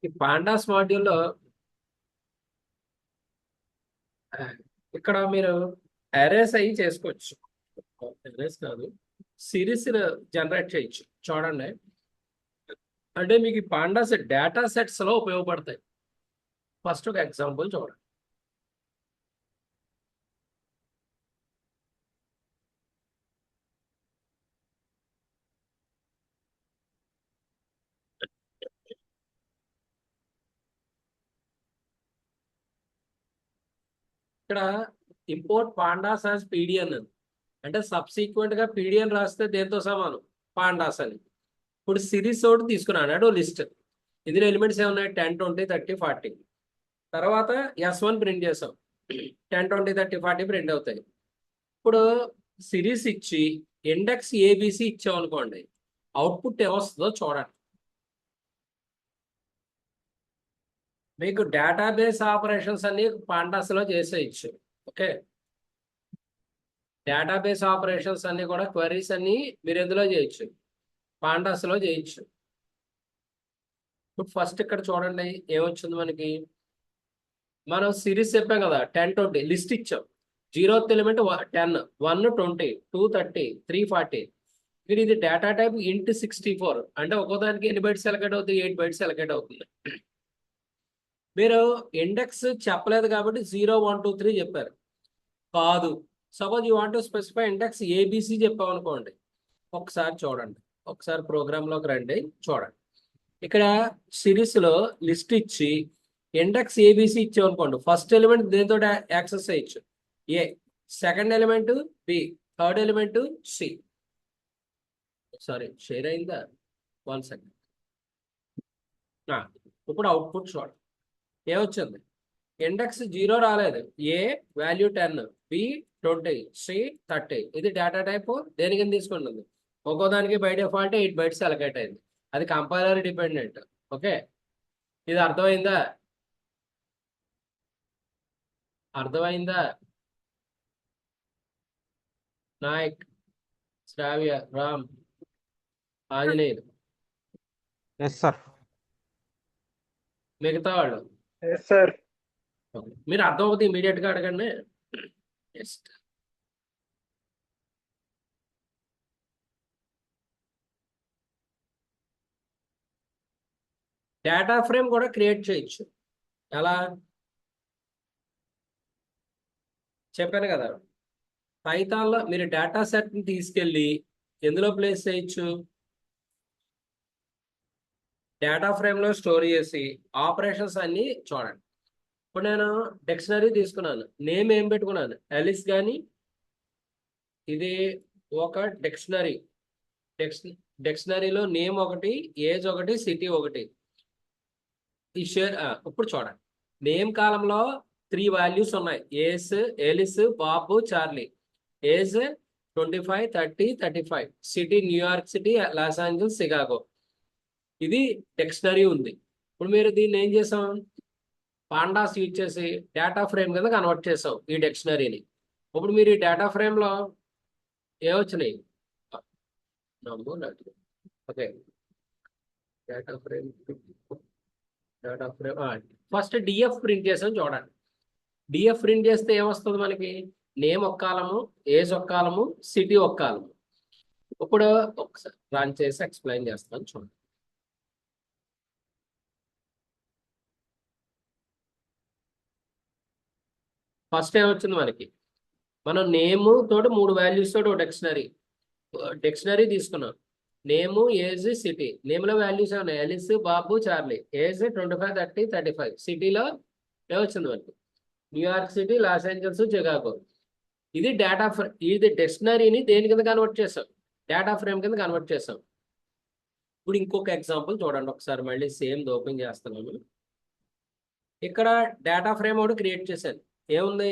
ఈ పాండాస్ మాడ్యూల్లో ఇక్కడ మీరు అరేస్ అయ్యి చేసుకోవచ్చు. అరేస్ కాదు, సిరీస్ జనరేట్ చేయొచ్చు. చూడండి, అంటే మీకు ఈ పాండాస్ డేటా సెట్స్ లో ఉపయోగపడతాయి. ఫస్ట్ ఒక ఎగ్జాంపుల్ చూడండి. ఇక్కడ ఇంపోర్ట్ పాండాస్ యాజ్ పీడిఎన్ అని, అంటే సబ్సీక్వెంట్ గా పీడిఎన్ రాస్తే దేంతో సమానం, పాండాస్ అని. ఇప్పుడు సిరీస్ ఒకటి తీసుకున్నాను, అంటే లిస్ట్. ఇందులో ఎలిమెంట్స్ ఏమున్నాయి, 10, 20, 30, 40. తర్వాత S1 ప్రింట్ చేసాం, 10, 20, 30, 40 ప్రింట్ అవుతాయి. ఇప్పుడు సిరీస్ ఇచ్చి ఇండెక్స్ ఏబిసి ఇచ్చాం అనుకోండి, అవుట్పుట్ ఏమొస్తుందో చూడండి. మీకు డేటాబేస్ ఆపరేషన్స్ అన్ని పాండాస్లో చేసేయచ్చు. ఓకే, డేటాబేస్ ఆపరేషన్స్ అన్ని కూడా, క్వరీస్ అన్ని మీరు ఎందులో చేయొచ్చు, పాండాస్లో చేయొచ్చు. ఇప్పుడు ఫస్ట్ ఇక్కడ చూడండి ఏమొచ్చింది మనకి. మనం సిరీస్ చెప్పాం కదా, 10, 20 లిస్ట్ ఇచ్చాం. 0th element 10, 1, 20, 2, 30, 3, 40. మీరు ఇది డేటా టైప్ ఇంట్ 64, అంటే ఒక్కోదానికి ఎన్ని బైట్స్ ఎలకేట్ అవుతుంది, 8 బైట్స్ ఎలకేట్ అవుతుంది. మీరు ఇండెక్స్ చెప్పలేదు కాబట్టి 0, 1, 2, 3 చెప్పారు. కాదు, suppose you want to specify index ABC చెప్పాం అనుకోండి. ఒకసారి చూడండి, ఒకసారి ప్రోగ్రాంలోకి రండి, చూడండి. ఇక్కడ సిరీస్లో లిస్ట్ ఇచ్చి ఇండెక్స్ ఏబిసి ఇచ్చాం అనుకోండి. ఫస్ట్ ఎలిమెంట్ దేంతో యాక్సెస్ చేయొచ్చు, A. Second element B, third element C. Sorry, share అయిందా, 1 సెకండ్. ఇప్పుడు అవుట్పుట్ చూడండి ఏమొచ్చింది. ఇండెక్స్ 0 రాలేదు, ఏ వాల్యూ 10, బి 20, సి 30. ఇది డేటా టైప్ దేని కింద తీసుకుంటుంది, ఒక్కోదానికి బై డిఫాల్ట్ 8 బైట్స్ అలకేట్ అయింది. అది కంపైలర్ డిపెండెంట్. ఓకే, ఇది అర్థమైందా, అర్థమైందా? నాయక్, శ్రావ్య, రామ్, ఆంజనేయులు, ఎస్ సార్. మిగతా వాళ్ళు ఎస్ సార్. మీరు అర్థం అవుతుంది ఇమీడియట్ గా అడగండి. నెక్స్ట్ డేటా ఫ్రేమ్ కూడా క్రియేట్ చేయొచ్చు. ఎలా చెప్పాను కదా, పైథాన్లో మీరు డేటా సెట్ని తీసుకెళ్ళి ఎందులో ప్లేస్ చేయొచ్చు, డేటా ఫ్రేమ్లో స్టోర్ చేసి ఆపరేషన్స్ అన్ని చూడండి. ఇప్పుడు నేను డిక్షనరీ తీసుకున్నాను, నేమ్ ఏం పెట్టుకున్నాను, ఎలిస్. కానీ ఇది ఒక డిక్షనరీ. డిక్షనరీలో నేమ్ ఒకటి, ఏజ్ ఒకటి, సిటీ ఒకటి. ఈ షేర్ ఇప్పుడు చూడండి, నేమ్ కాలంలో 3 వాల్యూస్ ఉన్నాయి, Alice, Bob, Charlie. Age 25, 30, 35. City New York city, Los Angeles, Chicago. ఇది డిక్షనరీ ఉంది. ఇప్పుడు మీరు దీన్ని ఏం చేసాం, పాండాస్ యూజ్ చేసి డేటా ఫ్రేమ్ కింద కన్వర్ట్ చేసాం ఈ డిక్షనరీని. ఇప్పుడు మీరు ఈ డేటా ఫ్రేమ్లో ఏమొచ్చినాయి, okay, data frame first DF print చేసాం చూడండి. డిఎఫ్ ప్రింట్ చేస్తే ఏమొస్తుంది మనకి, నేమ్ ఒక కాలము, ఏజ్ ఒక కాలము, సిటీ ఒక కాలము. ఇప్పుడు ఒకసారి రన్ చేసి ఎక్స్ప్లెయిన్ చేస్తాను చూడండి. ఫస్ట్ ఏమొచ్చింది మనకి, మనం నేము తోటి 3 వాల్యూస్ తోటి ఒక డిక్షనరీ తీసుకున్నాం. నేము, age, city. నేమ్లో values ఏమన్నాయి, Ellis, Bob, Charlie. Age 25, 30, 35. సిటీలో ఏమొచ్చింది మనకి, New York city, Los angels, Chicago. ఇది ఇది డిక్షనరీని దేని కింద కన్వర్ట్ చేసాం, డేటా ఫ్రేమ్ కింద కన్వర్ట్ చేసాం. ఇప్పుడు ఇంకొక ఎగ్జాంపుల్ చూడండి, ఒకసారి మళ్ళీ సేమ్ ఓపెన్ చేస్తున్నాను. ఇక్కడ డేటా ఫ్రేమ్ ఒకటి క్రియేట్ చేశాను. ఏముంది,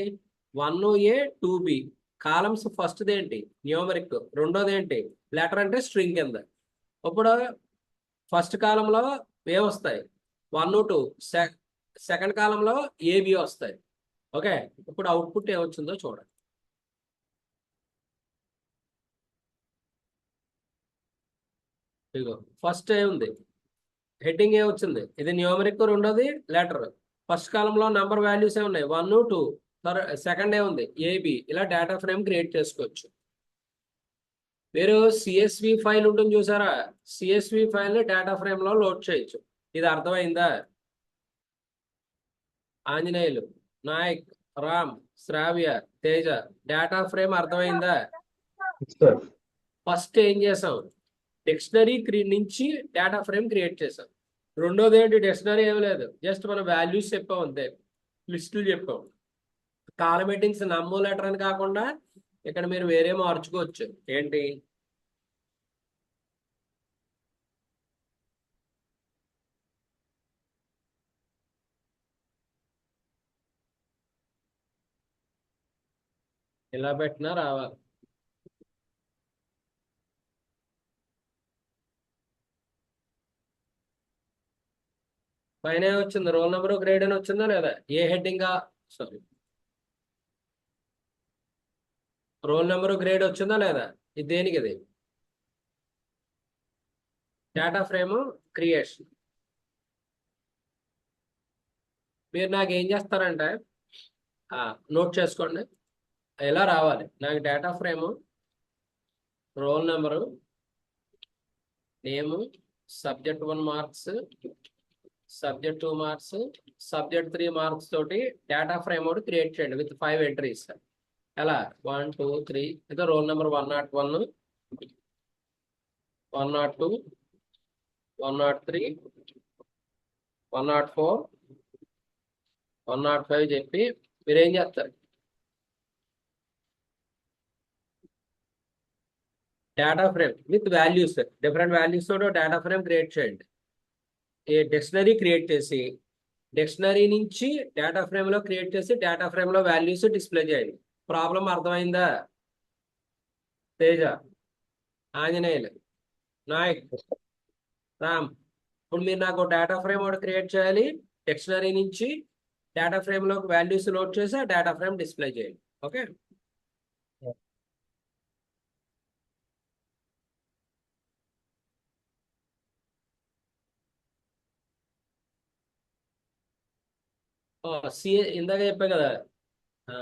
1A, 2B. కాలమ్స్ ఫస్ట్ది ఏంటి, న్యూమరిక్. రెండోది ఏంటి, లెటర్ అంటే స్ట్రింగ్ కింద. ఇప్పుడు ఫస్ట్ కాలంలో ఏ వస్తాయి, 1, 2. సెకండ్ కాలంలో ఏబి వస్తాయి. ఓకే, ఇప్పుడు అవుట్పుట్ ఏమొచ్చిందో చూడండి. ఇదిగో ఫస్ట్ ఏముంది, హెడ్డింగ్ ఏ వచ్చింది, ఇది న్యూమరిక్, రెండోది లెటర్. ఫస్ట్ కాలంలో నంబర్ వాల్యూస్ ఏ ఉన్నాయి 1 2, సెకండ్ ఏ ఉంది ఏబి. ఇలా డేటా ఫ్రేమ్ క్రియేట్ చేసుకోవచ్చు. మీరు సిఎస్వి ఫైల్ ఉంటుంది చూసారా, సిఎస్వి ఫైల్ ని డేటా ఫ్రేమ్ లో లోడ్ చేయొచ్చు. ఇది అర్థమైందా? ఆంజనేయులు, నాయక్, రామ్, శ్రావ్య, తేజ, డేటా ఫ్రేమ్ అర్థమైందా? సార్ ఫస్ట్ ఏం చేసాం, డిక్షనరీ నుంచి డేటా ఫ్రేమ్ క్రియేట్ చేసాం. రెండోది ఏంటి, డిక్షనరీ ఏం లేదు, జస్ట్ మనం వాల్యూస్ చెప్పాం అంతే, లిస్టులు చెప్పాం. కాలం హెడ్డింగ్స్ నమ్ము లెటర్ అని కాకుండా ఇక్కడ మీరు వేరే మార్చుకోవచ్చు. ఏంటి, ఇలా పెట్టినా రావాలి. పైన వచ్చింది రోల్ నెంబర్ గ్రేడ్ అని వచ్చిందా లేదా, ఏ heading, sorry, roll number grade వచ్చిందా లేదా, ఇది దేనికి, ఇది డేటా ఫ్రేమ్ క్రియేషన్. మీరు నాకు ఏం చేస్తారంటే నోట్ చేసుకోండి, ఎలా రావాలి నాకు data frame, roll number, name, subject 1 marks, subject 2 marks, subject 3 marks తోటి డేటా ఫ్రేమ్ ఒకటి క్రియేట్ చేయండి విత్ 5 ఎంట్రీస్. ఎలా 1 2 3, అయితే రోల్ నెంబర్ 101, 102, 103, 104, 105 చెప్పి మీరు ఏం చేస్తారు, data frame with values, different values తోటి డేటా ఫ్రేమ్ క్రియేట్ చేయండి. ఏ డిక్షనరీ క్రియేట్ చేసి, డిక్షనరీ నుంచి డేటా ఫ్రేమ్ లో క్రియేట్ చేసి డేటా ఫ్రేమ్ లో వాల్యూస్ డిస్ప్లే చేయండి. ప్రాబ్లం అర్థమైందా? తేజ, ఆంజనేయులు, నాయక్, రామ్. ఇప్పుడు మీరు నాకు డేటా ఫ్రేమ్ ఒకటి క్రియేట్ చేయాలి, డిక్షనరీ నుంచి డేటా ఫ్రేమ్ లో వాల్యూస్ లోడ్ చేసి ఆ డేటా ఫ్రేమ్ డిస్ప్లే చేయండి. ఓకే, సిఏ ఇందాక చెప్పా కదా, ఆ,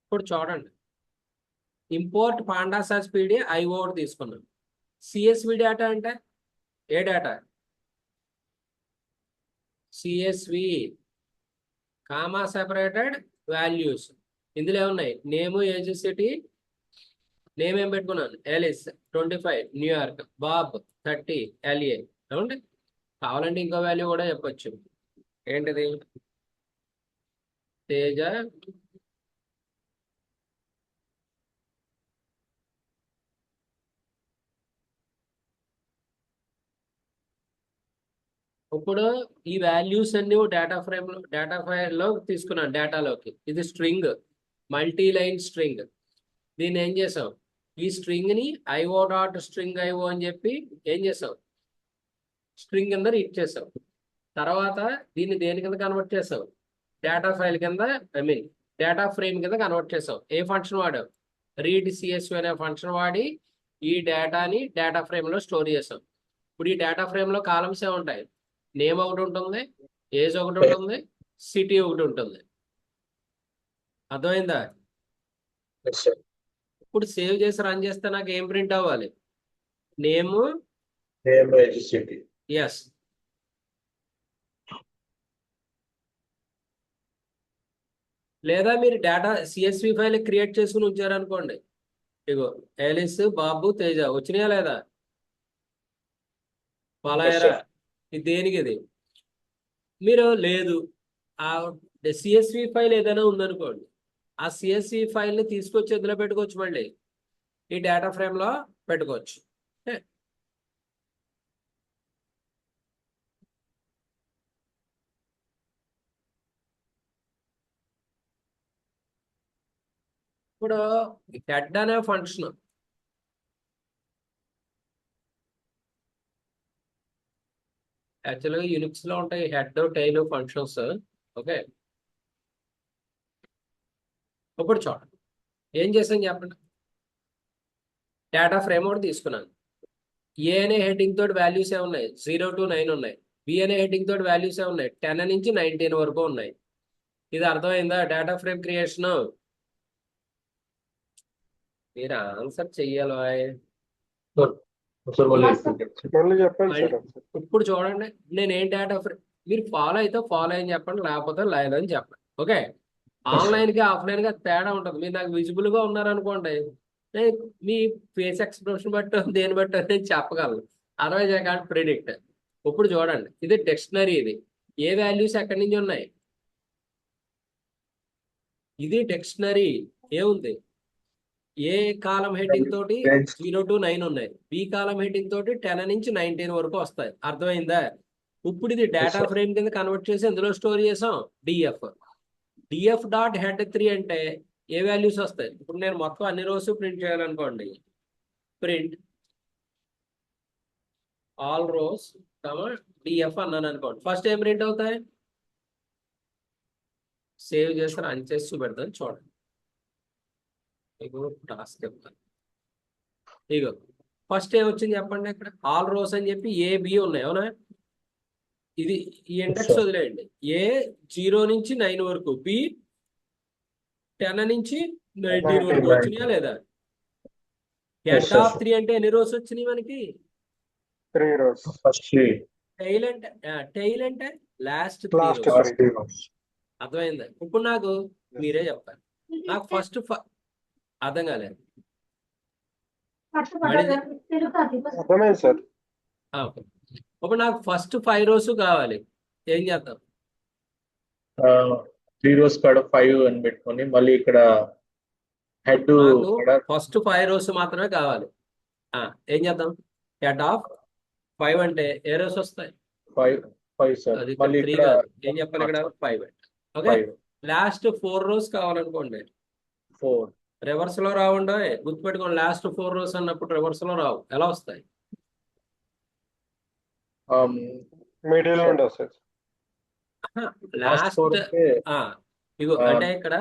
ఇప్పుడు చూడండి, import pandas as PD IO తీసుకున్నాం. సిఎస్వి డేటా అంటే ఏ డేటా, సిఎస్వి కామా సెపరేటెడ్ వాల్యూస్. ఇందులో ఏమున్నాయి, నేము, ఏజ్, సిటీ. నేమ్ ఏం పెట్టుకున్నాను, ఎలిస్ 25 న్యూయార్క్, బాబ్ 30 ఎల్ఏ. ఏమండి, కావాలంటే ఇంకో వాల్యూ కూడా చెప్పొచ్చు. ఏంటిది, తేజ ఇప్పుడు ఈ వాల్యూస్ అన్ని డేటా ఫైల్ లో తీసుకున్నాను, డేటాలోకి. ఇది స్ట్రింగ్, మల్టీ లైన్ స్ట్రింగ్. దీన్ని ఏం చేసాం, ఈ స్ట్రింగ్ ని ఐఓ డాట్ స్ట్రింగ్ ఐఓ అని చెప్పి ఏం చేసాం, స్ట్రింగ్ కింద రీడ్ చేసాం. తర్వాత దీన్ని దేని కింద కన్వర్ట్ చేసాం, డేటా ఫైల్ కింద, ఐ మీన్ డేటా ఫ్రేమ్ కింద కన్వర్ట్ చేసాం. ఏ ఫంక్షన్ వాడాం, రీడ్ సిఎస్వి అనే ఫంక్షన్ వాడి ఈ డేటాని డేటా ఫ్రేమ్ లో స్టోర్ చేసాం. ఇప్పుడు ఈ డేటా ఫ్రేమ్ లో కాలమ్స్ ఏ ఉంటాయి, నేమ్ ఒకటి ఉంటుంది, ఏజ్ ఒకటి ఉంటుంది, సిటీ ఒకటి ఉంటుంది. అర్థమైందా? సార్ ఇప్పుడు సేవ్ చేసి రన్ చేస్తే నాకు ఏం ప్రింట్ అవ్వాలి, నేము, నేమ్, ఏజ్, సిటీ. ఎస్. లేదా మీరు డేటా సిఎస్వి ఫైల్ క్రియేట్ చేసుకుని ఉంచారనుకోండి, ఇగో ఎలిస్, బాబు, తేజ వచ్చినాయా లేదా, పలాయరా, ఇది దేనికి, ఇది మీరు లేదు, ఆ సిఎస్వి ఫైల్ ఏదైనా ఉందనుకోండి, ఆ సిఎస్వి ఫైల్ ని తీసుకొచ్చి ఎందులో పెట్టుకోవచ్చు, మళ్ళీ ఈ డేటా ఫ్రేమ్ లో పెట్టుకోవచ్చు. ఇప్పుడు హెడ్ అనే ఫంక్షన్ యాక్చువల్గా యూనిక్స్ లో ఉంటాయి హెడ్ టైల్ ఫంక్షన్స్. ఓకే, ఇప్పుడు చూడండి ఏం చేసాం చెప్పండి. డేటా ఫ్రేమ్ ఒకటి తీసుకున్నాను. ఏ అనే హెడ్డింగ్ తోటి వాల్యూస్ ఏ ఉన్నాయి, 0 to 9 ఉన్నాయి. బి అనే హెడ్డింగ్ తోటి వాల్యూస్ ఏ ఉన్నాయి, 10 నుంచి 19 వరకు ఉన్నాయి. ఇది అర్థమైందా డేటా ఫ్రేమ్ క్రియేషన్? మీరు ఆన్సర్ చెయ్యాలి. సార్ మళ్ళీ మళ్ళీ చెప్పండి మళ్ళీ సార్. ఇప్పుడు చూడండి, నేనేం డేటా ఫ్రేమ్, మీరు ఫాలో అయితే ఫాలో అని చెప్పండి, లేకపోతే లేదు అని చెప్పండి. ఓకే, ఆన్లైన్ కి ఆఫ్లైన్ కి తేడా ఉంటుంది. మీరు నాకు విజిబుల్ గా ఉన్నారనుకోండి, నేను మీ ఫేస్ ఎక్స్ప్రెషన్ బట్టి దేని బట్టి నేను చెప్పగలను. Otherwise I can't predict. ఇప్పుడు చూడండి, ఇది డిక్షనరీ. ఇది ఏ వాల్యూస్ ఎక్కడి నుంచి ఉన్నాయి? ఇది డిక్షనరీ. ఏముంది? ఏ కాలం హెడ్డింగ్ తోటి 0 to 9 ఉన్నాయి, బి కాలం హెడ్డింగ్ తోటి 10 నుంచి 19 వరకు వస్తాయి. అర్థమైందా? ఇప్పుడు ఇది డేటా sir. ఫ్రేమ్ కింద కన్వర్ట్ చేసి ఎందులో స్టోర్ చేసాం? డిఎఫ్ డాట్ హెడ్ 3 అంటే ఏ వాల్యూస్ వస్తాయి? ఇప్పుడు నేను మొత్తం అన్ని రోజు ప్రింట్ చేయాలనుకోండి, ప్రింట్ ఆల్ రోస్ డిఎఫ్ అన్నాను అనుకోండి, ఫస్ట్ ఏం ప్రింట్ అవుతాయి? సేవ్ చేసి రన్ చేసి చూపెడతాను చూడండి. ఇగో టాస్క్ చెప్తాను. ఇగో ఫస్ట్ ఏం వచ్చింది చెప్పండి. ఇక్కడ ఆల్ రోస్ అని చెప్పి ఏ బి ఉన్నాయి, అవునా? ఇది ఈ ఇండెక్స్ sir. వదిలేయండి. ఏ 0 నుంచి 9 వరకు, బి 10 నుంచి 19 వరకు వచ్చినాయా లేదా? Yes, head sir. ఆఫ్ 3 అంటే ఎన్ని రోస్ వచ్చినాయి మనకి? 3 rows. First three. టైల్ అంటే last Last 3 rows. Last three rows. అర్థమైందా? ఇప్పుడు నాకు మీరే చెప్పాలి. నాకు ఫస్ట్ అర్థం కాలేదు. అర్థమైంది సార్. ఓకే, ఇప్పుడు నాకు ఫస్ట్ 5 rows కావాలి. ఏం చేద్దాం? 3 rows కాడ 5 అని పెట్టుకొని మళ్ళీ ఇక్కడ హెడ్ నాకు కాడ ఫస్ట్ 5 rows మాత్రమే కావాలి. ఏం చేద్దాం? హెడ్ ఆఫ్ 5 అంటే ఏ రోస్ వస్తాయి? 5 సార్. అది మళ్ళీ 3 ఇక్కడ కాదు, ఏం చెప్పాలి? ఇక్కడ 5 అంటే. ఓకే, 5 లాస్ట్ 4 rows కావాలనుకోండి, 4 రివర్స్ లో రావుండో గుర్తుపెట్టుకోండి. లాస్ట్ 4 rows అన్నప్పుడు రివర్స్ లో రావు. ఎలా వస్తాయి? మిడిల్ నుండి వస్తుంది. లాస్ట్ 4 లాస్ట్ అంటే ఇగో అంటే ఇక్కడ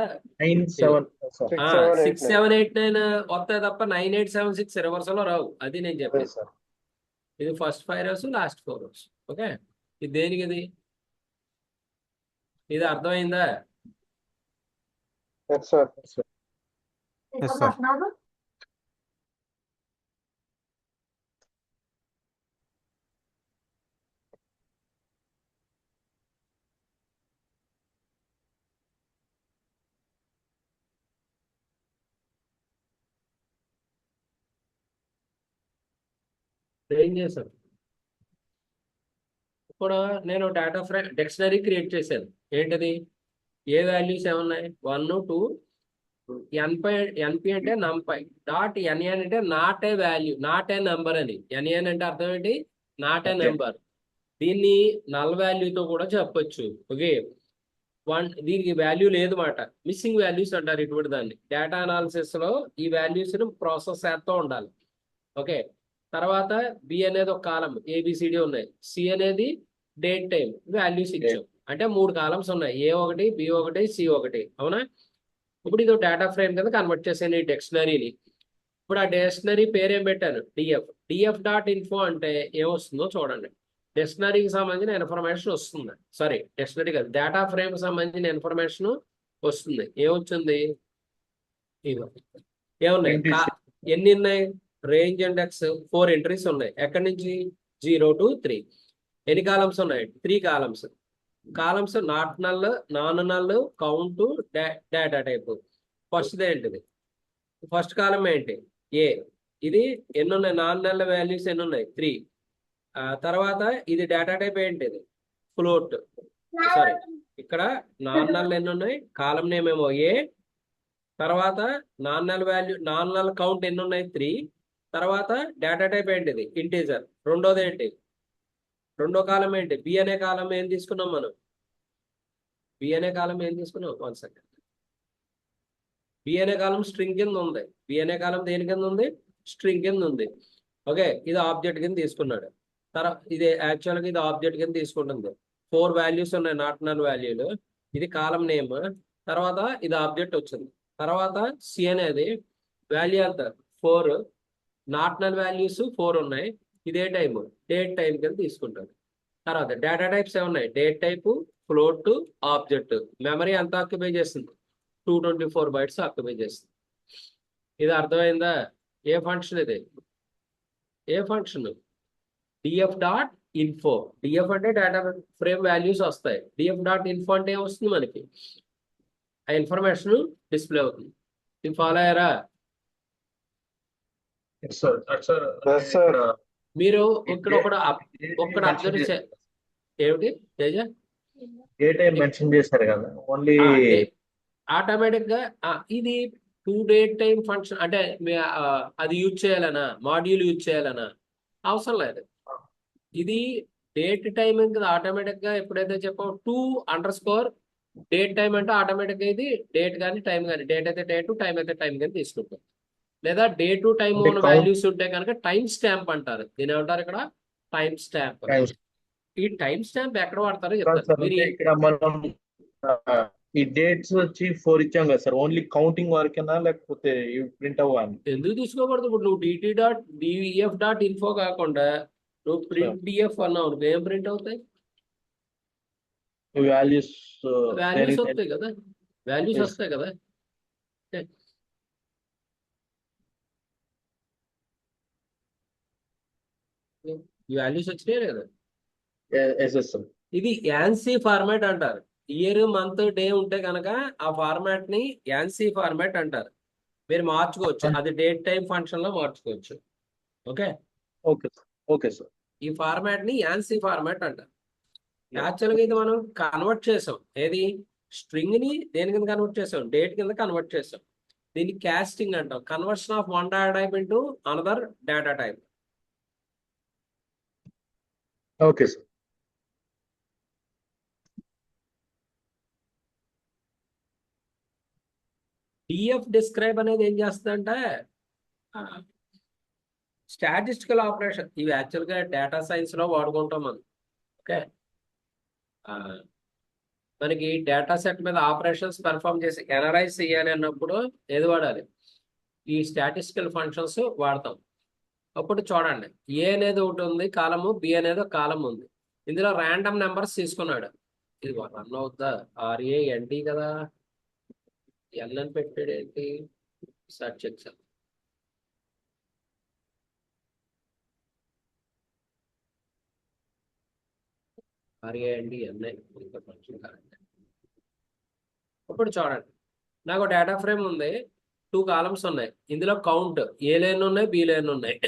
9 7 సార్. 6 7 6 8 7 8 9 వస్తాయి తప్ప 9 8 7 6 రివర్స్ లో రావు. అది నేను అదే చెప్పేది. సార్. ఇది first 5 rows, last 4 rows. Okay, ఇది దేనికి? ఇది అర్థమైందా? Yes sir. Yes sir. ఏం చేశాను? ఇప్పుడు నేను డేటా ఫ్రేమ్ డిక్షనరీ క్రియేట్ చేశాను. ఏంటిది? ఏ వాల్యూస్ ఏమున్నాయి? 1 2 ఎన్పి అంటే నంపై డాట్ ఎన్ఎన్ అంటే not a value, not a number అని. ఎన్ఎన్ అంటే అర్థం ఏంటి? Not a Okay. నెంబర్. దీన్ని నల్ వాల్యూతో కూడా చెప్పొచ్చు. ఓకే, దీనికి వాల్యూ లేదు మాట, మిస్సింగ్ వాల్యూస్ అంటారు ఇటువంటి దాన్ని. డేటా అనాలిసిస్ లో ఈ వాల్యూస్ ని ప్రాసెస్ చేస్తూ ఉండాలి. ఓకే, తర్వాత బి అనేది ఒక కాలం, ఏబిసిడి ఉన్నాయి. సి అనేది డేట్ టైం వాల్యూస్ ఇచ్చాం. అంటే 3 కాలమ్స్ ఉన్నాయి, A1 B1 C1. అవునా? ఇప్పుడు ఇది డేటా ఫ్రేమ్ కింద కన్వర్ట్ చేసాను ఈ డిక్షనరీని. ఇప్పుడు ఆ డిక్షనరీ పేరు ఏం పెట్టాను? డిఎఫ్ డాట్ ఇన్ఫో అంటే ఏమొస్తుందో చూడండి. డిక్షనరీకి సంబంధించిన ఇన్ఫర్మేషన్ వస్తుంది. సారీ, డిక్షనరీ కాదు, డేటా ఫ్రేమ్ కి సంబంధించిన ఇన్ఫర్మేషన్ వస్తుంది. ఏమొచ్చింది? ఇగో ఏమున్నాయి? ఎన్ని ఉన్నాయి? రేంజ్ ఇండెక్స్ 4 ఎంట్రీస్ ఉన్నాయి. ఎక్కడి నుంచి? 0 to 3. ఎన్ని కాలమ్స్ ఉన్నాయి? 3 columns. Columns not null, non null, count, data type. First ఏంటిది? ఫస్ట్ కాలం ఏంటి? ఏ. ఇది ఎన్ని ఉన్నాయి? నాన్ నల్ వాల్యూస్ ఎన్ని ఉన్నాయి? 3. తర్వాత ఇది డేటా టైప్ ఏంటిది? ఫ్లోట్. సారీ, ఇక్కడ నాన్ నల్ ఎన్ని ఉన్నాయి? కాలం నేమ్ ఏమో ఏ. తర్వాత non null value, non null count ఎన్ని ఉన్నాయి? 3. తర్వాత డేటా టైప్ ఏంటిది? ఇంటీజర్. రెండోది ఏంటి? రెండో కాలం ఏంటి? బి అనే కాలం ఏం తీసుకున్నాం మనం? బి అనే కాలం ఏం తీసుకున్నాం? 1 second. బి అనే కాలం స్ట్రింగ్ కింద ఉంది. బి అనే కాలం దేని కింద ఉంది? స్ట్రింగ్ కింద ఉంది. ఓకే, ఇది ఆబ్జెక్ట్ కింద తీసుకున్నాడు. తర్వాత ఇది యాక్చువల్గా ఇది ఆబ్జెక్ట్ కింద తీసుకుంటుంది. 4 వాల్యూస్ ఉన్నాయి, నాట్ నల్ వాల్యూలు. ఇది కాలం నేమ్. తర్వాత ఇది ఆబ్జెక్ట్ వచ్చింది. తర్వాత సి అనేది వాల్యూ అంత 4, నాట్ నల్ వాల్యూస్ 4 ఉన్నాయి. ఇదే టైం డేట్ టైం కింద తీసుకుంటాడు. తర్వాత డేటా టైప్స్ ఏమున్నాయి? Date type, float, object. Memory ఎంత ఆక్యుపై చేస్తుంది? 224 బైట్స్ ఆక్యుపై చేస్తుంది. ఇది అర్థమైందా? ఏ ఫంక్షన్ ఇది? ఏ function? DF dot info. DF అంటే డేటా ఫ్రేమ్ వాల్యూస్ వస్తాయి. డిఎఫ్ డాట్ ఇన్ఫో అంటే ఏమొస్తుంది మనకి? ఆ ఇన్ఫర్మేషన్ డిస్ప్లే అవుతుంది. ఇది ఫాలో అయ్యారా? Sir sir Yes, sir. మీరు ఇక్కడ ఒకటి అబ్జర్వ్ ఏమిటి తేజ? ఏ టైం మెన్షన్ చేశారు కదా, ఓన్లీ ఆటోమేటిక్ గా ఇది టు డేట్ టైం ఫంక్షన్ అంటే అది యూజ్ చేయాలనా, మాడ్యూల్ యూజ్ చేయాలనా అవసరం లేదు. ఇది డేట్ టైం కదా ఆటోమేటిక్ గా ఎప్పుడైతే చెప్పాం 2_ డేట్ టైం అంటే ఆటోమేటిక్ గా ఇది డేట్ కానీ టైం కానీ, డేట్ అయితే డేట్, టైం అయితే టైం కానీ తీసుకుంటాం. లేదా డే టు టైం అంటే వాల్యూస్ ఉంటే కనుక టైం స్టాంప్ అంటారు. దీని ఏమంటారు ఇక్కడ? Time stamp. ఈ టైం స్టాంప్ ఎక్కడ వాడతారో చెప్తారు మీరు. ఇక్కడ మనం ఈ డేట్స్ వచ్చి 4 ఇచ్చాం కదా సార్, ఓన్లీ కౌంటింగ్ వరకేనా లేకపోతే ప్రింట్ అవ్వాలి? ఎందుకు తీసుకోకూడదు? ఇప్పుడు నువ్వు DT.DEF.info కాకుండా నువ్వు ప్రింట్ డిఎఫ్ అన్నావు, నువ్వు ఏం ప్రింట్ అవుతాయి? వాల్యూస్ వాల్యూస్ వస్తాయి కదా, వాల్యూస్ వస్తాయి కదా. ఈ వాల్యూస్ వచ్చినాయి కదా. ఇది యాన్సీ ఫార్మాట్ అంటారు. ఇయర్, మంత్, డే ఉంటే కనుక ఆ ఫార్మాట్ ని యాన్సీ ఫార్మాట్ అంటారు. మీరు మార్చుకోవచ్చు, అది డేట్ టైం ఫంక్షన్ లో మార్చుకోవచ్చు. Okay okay okay sir. ఈ ఫార్మాట్ ని యాన్సీ ఫార్మాట్ అంటారు. యాక్చువల్గా ఇది మనం కన్వర్ట్ చేసాం. ఏది? స్ట్రింగ్ ని దేని కింద కన్వర్ట్ చేసాం? డేట్ కింద కన్వర్ట్ చేసాం. దీన్ని కాస్టింగ్ అంటాం. Conversion of one data type into another data type. Okay sir. DF describe అనేది ఏం చేస్తుందంటే స్టాటిస్టికల్ ఆపరేషన్. ఇవి యాక్చువల్గా డేటా సైన్స్ లో వాడుకుంటాం మనం. ఓకే, మనకి డేటా సెట్ మీద ఆపరేషన్స్ పెర్ఫామ్ చేసి ఎనలైజ్ చేయాలి అన్నప్పుడు ఏది వాడాలి? ఈ స్టాటిస్టికల్ ఫంక్షన్స్ వాడతాం. అప్పుడు చూడండి, ఏ అనేది ఒకటి ఉంది కాలము, బి అనేది ఒక కాలం ఉంది. ఇందులో ర్యాండమ్ నెంబర్స్ తీసుకున్నాడు. ఇది రన్ అవుతుందా? RAND కదా, ఎల్ అని పెట్టాడు ఏంటి? Search XL. RAND NI ఇంకా కొంచెం కరెక్ట్. ఇప్పుడు చూడండి, నాకు డేటా ఫ్రేమ్ ఉంది, 2 కాలమ్స్ ఉన్నాయి. ఇందులో కౌంట్ ఏ లైన్ ఉన్నాయి, బి లైన్ ఉన్నాయి.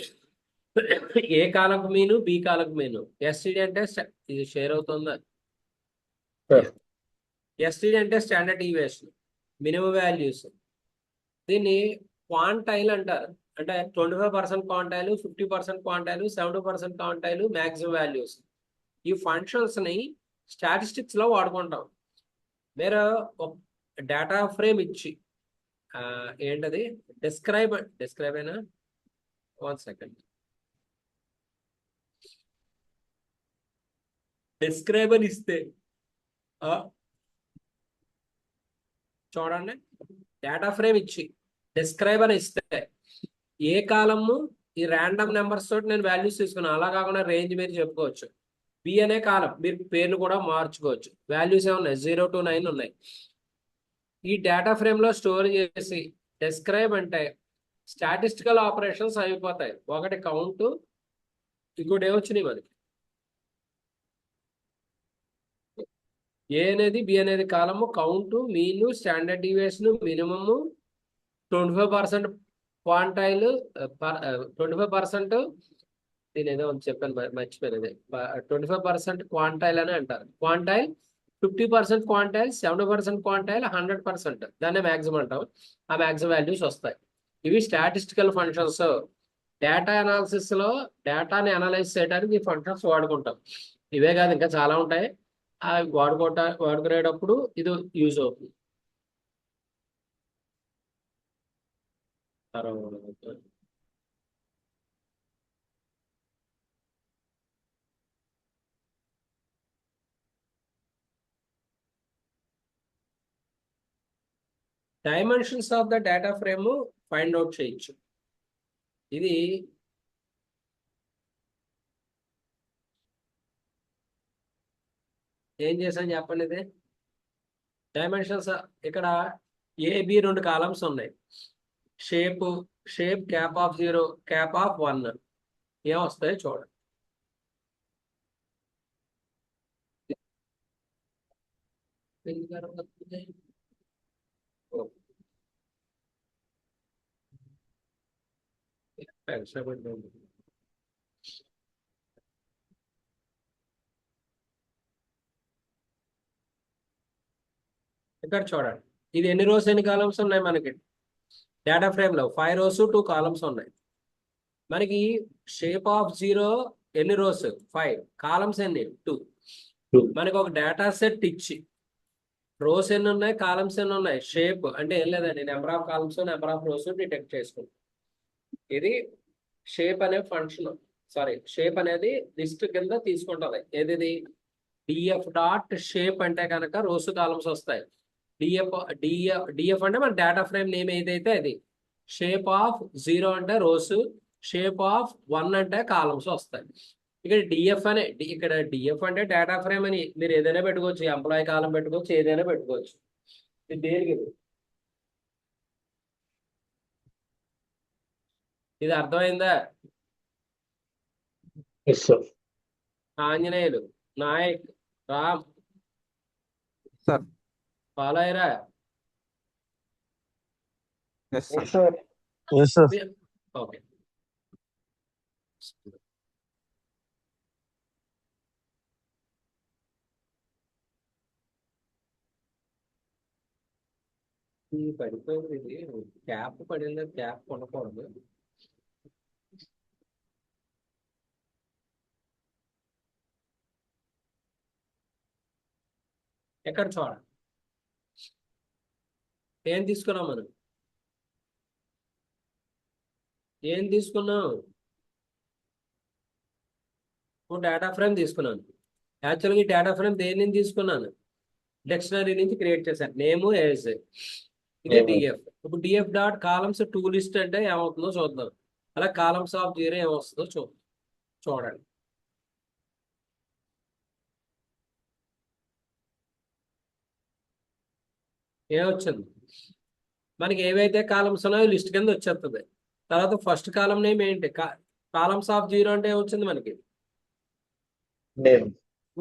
ఏ కాలకు మీను, బి కాలకు మీను. ఎస్టీడీ అంటే ఇది షేర్ అవుతుందా? ఎస్టీడీ అంటే స్టాండర్డ్ డీవియేషన్, మినిమం వాల్యూస్. దీన్ని క్వాంటైల్ అంటారు. అంటే 25% quantile, 50% quantile, 70% quantile, maximum values. ఈ ఫంక్షన్స్ ని స్టాటిస్టిక్స్ లో వాడుకుంటాం. మీరు డేటా ఫ్రేమ్ ఇచ్చి ఏంటది డిస్క్రైబ్ అయినా 1 సెకండ్. డిస్క్రైబ్ అని ఇస్తే చూడండి, డేటా ఫ్రేమ్ ఇచ్చి డిస్క్రైబ్ అని ఇస్తే ఏ కాలము ఈ ర్యాండమ్ నెంబర్స్ తోటి నేను వాల్యూస్ తీసుకున్నాను. అలా కాకుండా రేంజ్ మీరు చెప్పుకోవచ్చు. బి అనే కాలం మీరు పేర్లు కూడా మార్చుకోవచ్చు. వాల్యూస్ ఏమున్నాయి? 0 to 9 ఉన్నాయి. ఈ డేటా ఫ్రేమ్ లో స్టోర్ చేసి డిస్క్రైబ్ అంటే స్టాటిస్టికల్ ఆపరేషన్స్ అయిపోతాయి. ఒకటి కౌంట్, ఇంకోటి ఏమొచ్చినాయి మనకి? ఏ అనేది, బి అనేది కాలము, count, mean, standard deviation, minimum, 25% quantile, 25% దీని ఏదో చెప్పాను మర్చిపోయినది. 25% క్వాంటైల్ అని అంటారు. Quantile, 50% quantile, 70% quantile, 100%. దాన్ని మ్యాక్సిమం అంటాం. ఆ మ్యాక్సిమం వాల్యూస్ వస్తాయి. ఇవి స్టాటిస్టికల్ ఫంక్షన్స్. డేటా అనాలిసిస్ లో డేటాని అనలైజ్ చేయడానికి ఈ ఫంక్షన్స్ వాడుకుంటాం. ఇవే కాదు, ఇంకా చాలా ఉంటాయి. అవి వాడుకునేటప్పుడు ఇది యూజ్ అవుతుంది. తర్వాత dimensions of the data frame find out చేయొచ్చు. ఇది ఏం చేసాను చెప్పండి. ఇది డైమెన్షన్స్ ఇక్కడ ఏబి 2 కాలమ్స్ ఉన్నాయి. Shape cap of 0 cap of 1 ఏం వస్తాయో చూడండి. ఇక్కడ చూడండి, ఇది ఎన్ని రోస్ ఎన్ని కాలమ్స్ ఉన్నాయి మనకి డేటా ఫ్రేమ్ లో? 5 rows 2 columns ఉన్నాయి. మనకి షేప్ ఆఫ్ 0 ఎన్ని రోస్? 5. కాలమ్స్ ఎన్ని? 2. మనకి ఒక డేటా సెట్ ఇచ్చి రోస్ ఎన్ని ఉన్నాయి, కాలమ్స్ ఎన్ని ఉన్నాయి, షేప్ అంటే ఏం లేదండి, number of columns number of rose detect చేసుకుంటాం. ఇది షేప్ అనే ఫంక్షన్, సారీ షేప్ అనేది లిస్ట్ కింద తీసుకుంటుంది. ఏది డిఎఫ్ డాట్ షేప్ అంటే కనుక రోస్ కాలమ్స్ వస్తాయి. డిఎఫ్ అంటే మన డేటా ఫ్రేమ్ నేమ్ ఏదైతే అది. షేప్ ఆఫ్ 0 అంటే రోస్, షేప్ ఆఫ్ 1 అంటే కాలమ్స్ వస్తాయి. ఇక్కడ డిఎఫ్ ఇక్కడ డిఎఫ్ అంటే డేటా ఫ్రేమ్ అని మీరు ఏదైనా పెట్టుకోవచ్చు, ఎంప్లాయీ కాలం పెట్టుకోవచ్చు, ఏదైనా పెట్టుకోవచ్చు. ఇది దేనికి? ఇది అర్థమైందా? Yes sir. Anjaneyulu, Nayak, Ram sir. Follow అయ్యారా? Yes sir. Sir yes sir. Okay. ఈ పడిపోయింది, ఇది క్యాప్ పడింది, క్యాప్ కొనకూడదు. ఎక్కడ చూడండి, ఏం తీసుకున్నాం మనం? ఏం తీసుకున్నాం? డేటా ఫ్రేమ్ తీసుకున్నాను. యాక్చువల్గా ఈ డేటా ఫ్రేమ్ దేని నుంచి తీసుకున్నాను? డిక్షనరీ నుంచి క్రియేట్ చేశాను. నేము ఏజ్, ఇదే డిఎఫ్. ఇప్పుడు డిఎఫ్ డాట్ కాలమ్స్ 2 లిస్ట్ అంటే ఏమవుతుందో చూద్దాం. అలా కాలమ్స్ ఆఫ్ 0 ఏమొస్తుందో చూడండి. ఏమొచ్చింది మనకి? ఏవైతే కాలమ్స్ ఉన్నాయో లిస్ట్ కింద వచ్చేస్తుంది. తర్వాత ఫస్ట్ కాలం నేమ్ ఏంటి? కాలమ్స్ ఆఫ్ 0 అంటే ఏమొచ్చింది మనకి? నేమ్.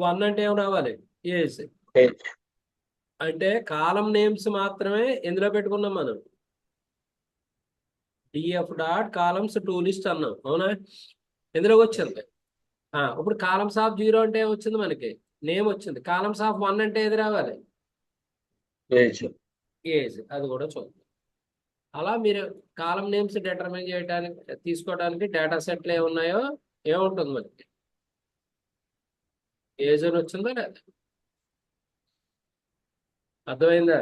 1 అంటే ఏం రావాలి? ఏజ్. అంటే కాలం నేమ్స్ మాత్రమే ఎందులో పెట్టుకున్నాం మనం? డిఎఫ్ డాట్ కాలమ్స్ 2 లిస్ట్ అన్నాం, అవునా? ఎందులోకి వచ్చింది? ఇప్పుడు కాలమ్స్ ఆఫ్ 0 అంటే ఏమొచ్చింది మనకి? నేమ్ వచ్చింది. కాలమ్స్ ఆఫ్ 1 అంటే ఏది రావాలి? ఏజ్. ఏజ్. అది కూడా చూద్దాం. అలా మీరు కాలం నేమ్స్ డిటర్మైన్ చేయడానికి తీసుకోవడానికి డేటా సెట్లు ఏమున్నాయో ఏముంటుంది మనకి? ఏజ్ అని వచ్చిందా లేదా? అర్థమైందా?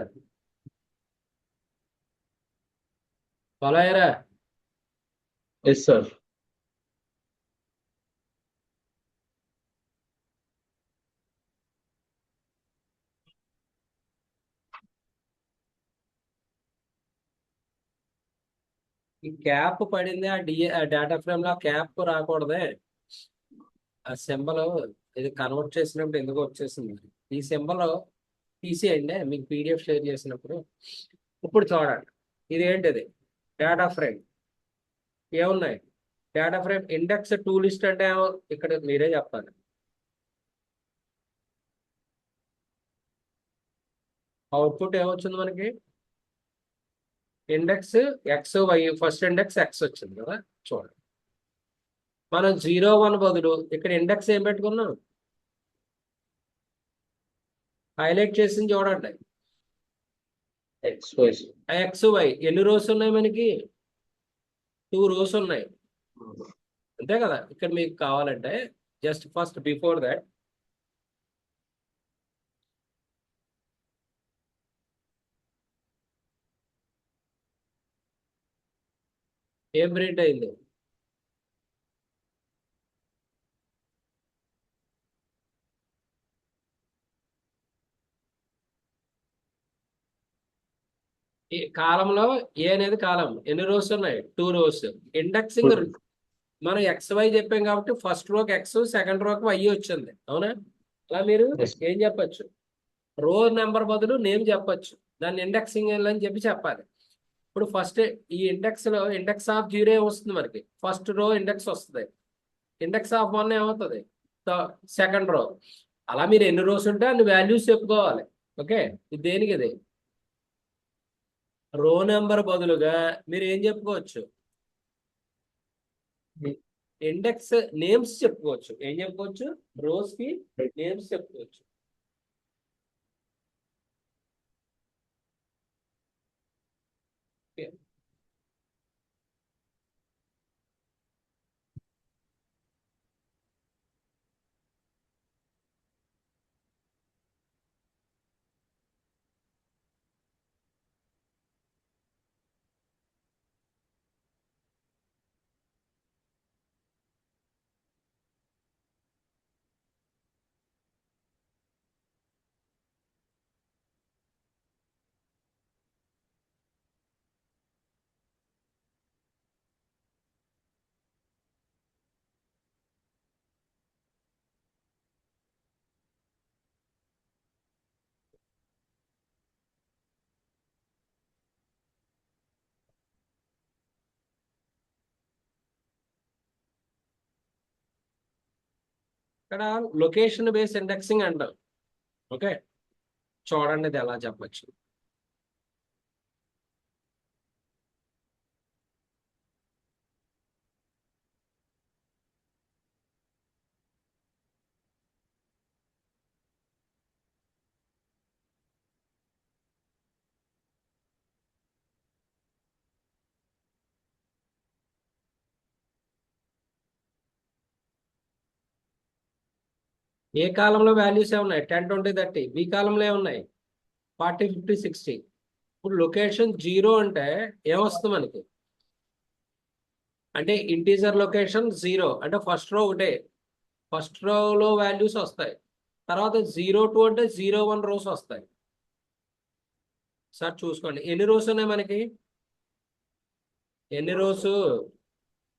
ఫాలో అయ్యారా? Yes sir. ఈ క్యాప్ పడింది ఆ డేటా ఫ్రేమ్ లో క్యాప్ రాకూడదే. ఆ సింబల్ ఇది కన్వర్ట్ చేసినప్పుడు ఎందుకు వచ్చేసింది? ఈ సింబల్ తీసేయండి మీకు పీడిఎఫ్ షేర్ చేసినప్పుడు. ఇప్పుడు చూడండి, ఇది ఏంటిది? Data frame. ఏమున్నాయి? డేటా ఫ్రేమ్ ఇండెక్స్ 2 లిస్ట్ అంటే ఇక్కడ మీరే చెప్పాలి. అవుట్పుట్ ఏమొచ్చింది మనకి? Index x y, first index x వచ్చింది కదా. చూడండి, మనం 0 1 బదులు ఇక్కడ ఇండెక్స్ ఏం పెట్టుకున్నాం? హైలైట్ చేసింది చూడండి. X y. ఎక్స్ వై ఎన్ని రోస్ ఉన్నాయి మనకి? 2 rows ఉన్నాయి, అంతే కదా. ఇక్కడ మీకు కావాలంటే జస్ట్ ఫస్ట్ బిఫోర్ దట్ ఏం ప్రింట్ అయింది? ఈ కాలంలో ఏ అనేది కాలం ఎన్ని రోస్ ఉన్నాయి? 2 రోస్. ఇండెక్సింగ్ మనం XY చెప్పాం కాబట్టి ఫస్ట్ రోకి X, సెకండ్ రోకి Y వచ్చింది, అవునా? అలా మీరు Yes. ఏం చెప్పచ్చు? రో నెంబర్ బదులు నేమ్ చెప్పచ్చు, దాన్ని ఇండెక్సింగ్ అని చెప్పాలి. ఇప్పుడు ఫస్ట్ ఈ ఇండెక్స్ లో ఇండెక్స్ ఆఫ్ 0 వస్తుంది మనకి, ఫస్ట్ రో ఇండెక్స్ వస్తుంది. ఇండెక్స్ ఆఫ్ 1 ఏమవుతుంది? Second row. అలా మీరు ఎన్ని రోస్ ఉంటే అన్ని వాల్యూస్ చెప్పుకోవాలి. ఓకే, ఇది దేనికి? ఇది రో నెంబర్ బదులుగా మీరు ఏం చెప్పుకోవచ్చు? ఇండెక్స్ నేమ్స్ చెప్పుకోవచ్చు. ఏం చెప్పుకోవచ్చు? రోస్ కి నేమ్స్ చెప్పుకోవచ్చు. ఇక్కడ లొకేషన్ బేస్ ఇండెక్సింగ్ అంటాం. ఓకే, చూడండి ఇది ఎలా చెప్పచ్చు. ఏ కాలంలో వాల్యూస్ ఏమున్నాయి? 10, 20, 30. బి కాలంలో ఏమున్నాయి? 40, 50, 60. ఇప్పుడు లొకేషన్ 0 అంటే ఏమొస్తుంది మనకి? అంటే ఇంటీజర్ లొకేషన్ 0 అంటే ఫస్ట్ రో ఒకటే, ఫస్ట్ రోలో వాల్యూస్ వస్తాయి. తర్వాత 0, 2 అంటే 0, 1 రోస్ వస్తాయి. సార్ చూసుకోండి ఎన్ని రోస్ ఉన్నాయి మనకి? ఎన్ని రోస్?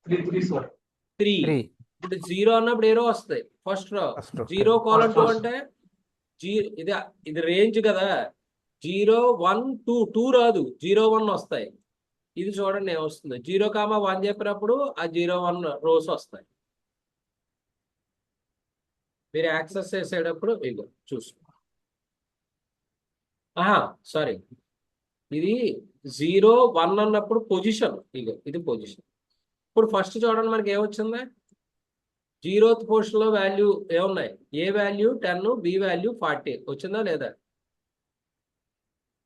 3. 3. ఇప్పుడు 0 అన్నప్పుడు ఏ రో వస్తాయి? First row. First row. 0, 2 అంటే ఇది ఇది రేంజ్ కదా. 0, 1, 2. 2 రాదు, 0, 1 వస్తాయి. ఇది చూడండి ఏమొస్తుంది? 0, 1 చెప్పినప్పుడు ఆ 0, 1 రోస్ వస్తాయి. మీరు యాక్సెస్ చేసేటప్పుడు ఇగో చూసుకో. సారీ, ఇది 0, 1 అన్నప్పుడు పొజిషన్. ఇగో ఇది పొజిషన్. ఇప్పుడు ఫస్ట్ చూడండి మనకి ఏమొచ్చింది? 0th పొజిషన్ లో వాల్యూ ఏమున్నాయి? ఏ వాల్యూ 10, బి వాల్యూ 40 వచ్చిందా లేదా?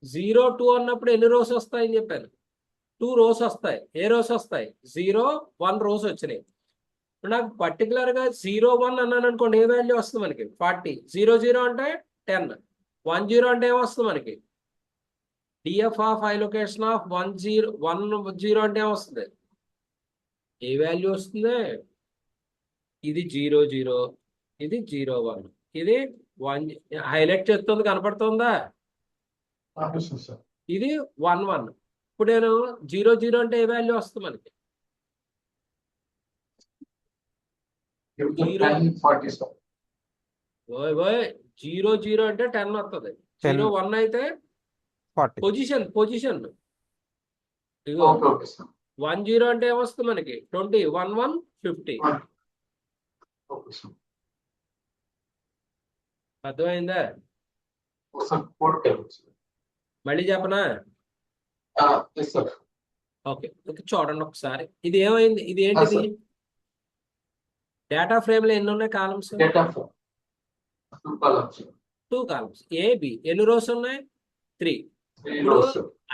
0, 2 అన్నప్పుడు ఎన్ని రోస్ వస్తాయని చెప్పాను? 2 రోస్ వస్తాయి. ఏ రోస్ వస్తాయి? 0, 1 రోస్ వచ్చినాయి. ఇప్పుడు నాకు పర్టికులర్ గా 0, 1 అన్నాను అనుకోండి, ఏ వాల్యూ వస్తుంది మనకి? 40. 0, 0 అంటే 10. 1, 0 అంటే ఏమొస్తుంది మనకి? DF of I location of 1, 0 అంటే ఏమొస్తుంది? ఏ వాల్యూ వస్తుంది? ఇది 0, 0, ఇది 0, 1, ఇది 1. హైలైట్ చేస్తుంది, కనపడుతుందా? ఇది 1, 1. ఇప్పుడు నేను 0, 0 అంటే ఏ వాల్యూ వస్తుంది మనకి? 0, 0 అంటే 10 వస్తుంది. 0, 1 అయితే 40. పొజిషన్. ఇగో 1, 0 అంటే ఏమొస్తుంది మనకి? 20. 1, 1, 50. అర్థమైందా? మళ్ళీ చెప్పనా? ఓకే, చూడండి ఒకసారి. ఇది ఏమైంది? ఇది ఏంటిది? డేటా ఫ్రేమ్ లో ఎన్ని ఉన్నాయి కాలమ్స్? 2 కాలమ్స్. ఏ, బి ఎన్ని రోస్ ఉన్నాయి? 3. ఇప్పుడు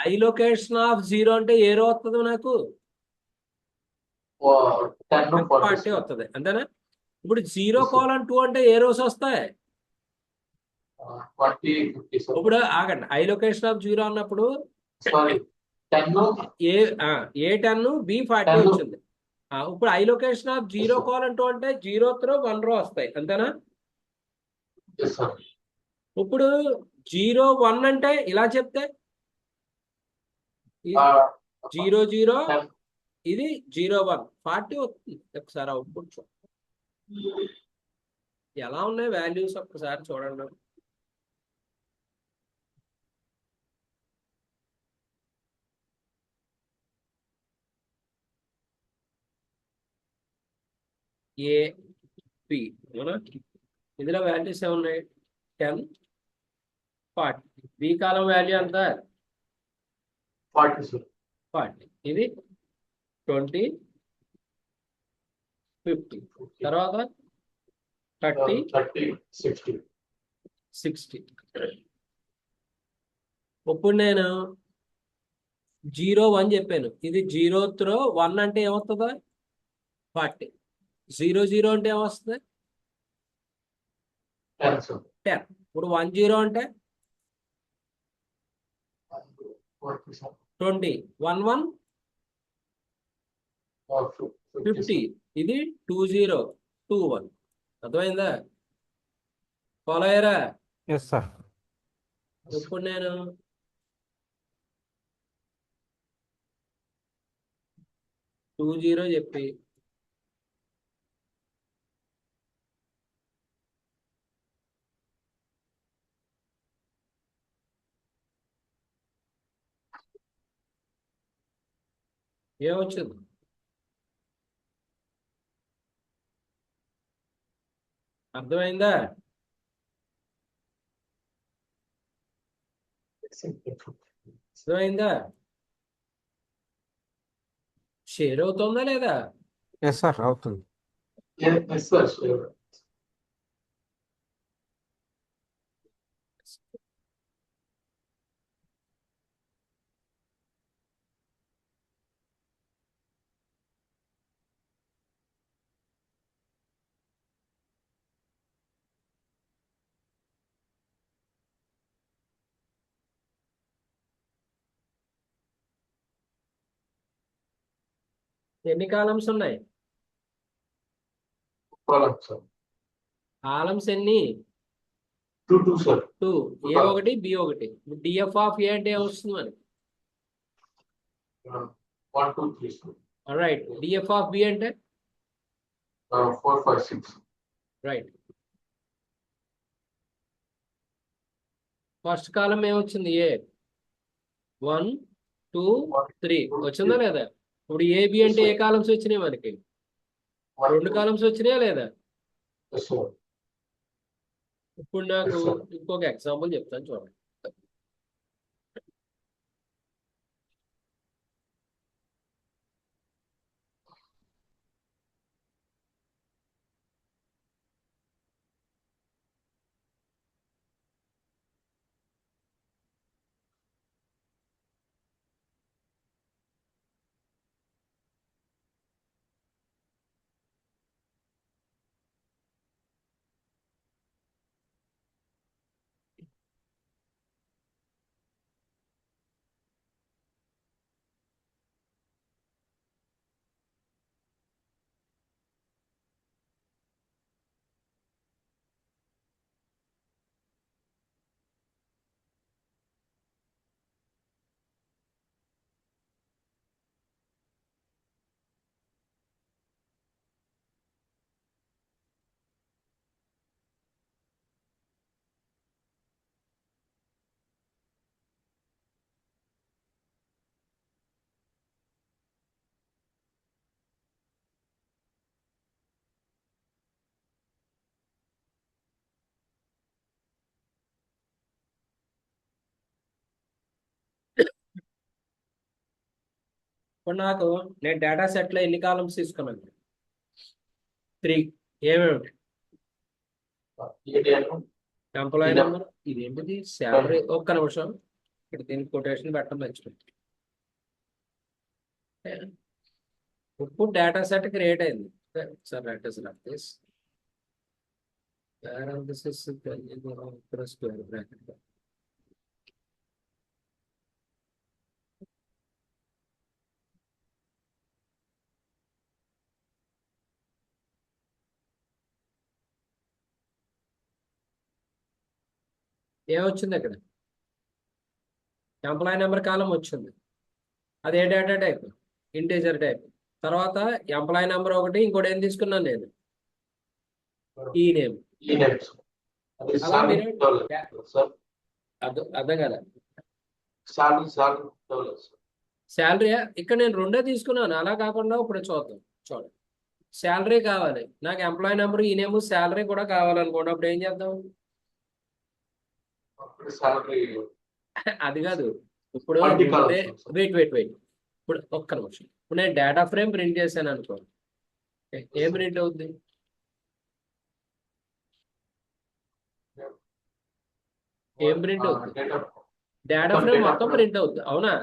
ఐ లొకేషన్ ఆఫ్ 0 అంటే ఏ రో వస్తుంది నాకు? 40 వస్తుంది, అంతేనా? ఇప్పుడు 0, 2 అంటే ఏ రోస్ వస్తాయి? ఇప్పుడు ఆగండి. ఐ లొకేషన్ ఆఫ్ 0 అన్నప్పుడు ఏ ఏ 10 బి 40 వచ్చింది. ఇప్పుడు ఐ లొకేషన్ ఆఫ్ 0:2 అంటే 0th row 1 row వస్తాయి, అంతేనా? ఇప్పుడు 0 1 అంటే ఇలా చెప్తే 0 0 ఇది 0 1 40 వస్తుంది. ఒకసారి అవుట్పుట్ ఎలా ఉన్నాయి వాల్యూస్ ఒక్కసారి చూడండి. ఏ బి ఇందులో వాల్యూస్ ఏమున్నాయి? 10 40. బి కాలం వాల్యూ ఎంత? 40. ఇది 20 50. తర్వాత 30 60. ఇప్పుడు నేను 0 1 చెప్పాను. ఇది 0th row 1 అంటే ఏమవుతుందా? 40. 0 0 అంటే ఏమొస్తుంది? 10. ఇప్పుడు 1 0 అంటే 20. 1 1 50. ఇది 2 0 2 1. అర్థమైందా? ఫాలో అయ్యారా? Yes, sir. ఇప్పుడు నేను టూ జీరో చెప్పి ఏమొచ్చింది? అర్థమైందా? అర్థమైందా? షేర్ అవుతుందా లేదా? Yes, sir. అవుతుంది. ఎన్ని కాలమ్స్ ఉన్నాయి? కాలమ్స్ ఎన్ని? 2. ఏ ఒకటి బి ఒకటి. డిఎఫ్ ఆఫ్ ఏ అంటే వస్తుంది మనకి. రైట్. డిఎఫ్ ఆఫ్ బి అంటే రైట్. ఫస్ట్ కాలం ఏమొచ్చింది? ఏ 1 2 3 వచ్చిందా లేదా? ఇప్పుడు ఏబి అంటే ఏ కాలమ్స్ వచ్చినాయి మనకి? 2 కాలమ్స్ వచ్చినాయా లేదా? ఇప్పుడు నాకు ఇంకొక ఎగ్జాంపుల్ చెప్తాను చూడండి. ఇప్పుడు నాకు నేను డేటా సెట్ లో ఎన్ని కాలమ్స్ తీసుకున్నాను? 3. ఏమేమి? Employee number. ఇదేంటిది? శాలరీ. ఒక్క నిమిషం, ఇక్కడ దీనికి కొటేషన్ పెట్టడం మర్చిపోయింది. ఇప్పుడు డేటా సెట్ క్రియేట్ అయింది. Sir let us run this. Parenthesis square bracket. ఏమొచ్చింది అక్కడ? ఎంప్లాయీ నెంబర్ కాలం వచ్చింది. అదే డేటా టైప్, ఇంటీజర్ టైప్. తర్వాత ఎంప్లాయీ నెంబర్ ఒకటి, ఇంకోటి ఏం తీసుకున్నాను నేను, ఈ నేమ్. ఈ నెమ్స్ అది అలా సాలరీ మీరు సార్, అర్థం కదా? Salary sir. శాలరీ ఇక్కడ నేను రెండే తీసుకున్నాను. అలా కాకుండా ఇప్పుడు చూద్దాం. చూడండి, శాలరీ కావాలి నాకు, ఎంప్లాయీ నెంబర్ ఈ నేమ్, శాలరీ కూడా కావాలనుకోండి. అప్పుడు ఏం చేద్దాం? సాలరీ అది కాదు, ఇప్పుడు Multi columns, ముందే sir. వెయిట్ ఇప్పుడు ఒక్క నిమిషం. ఇప్పుడు నేను డేటా ఫ్రేమ్ ప్రింట్ చేశాను అనుకో, ఏం ప్రింట్ అవుద్ది? ఏం ప్రింట్ అవుద్ది? డేటా ఫ్రేమ్ మొత్తం ప్రింట్ అవుద్ది, అవునా?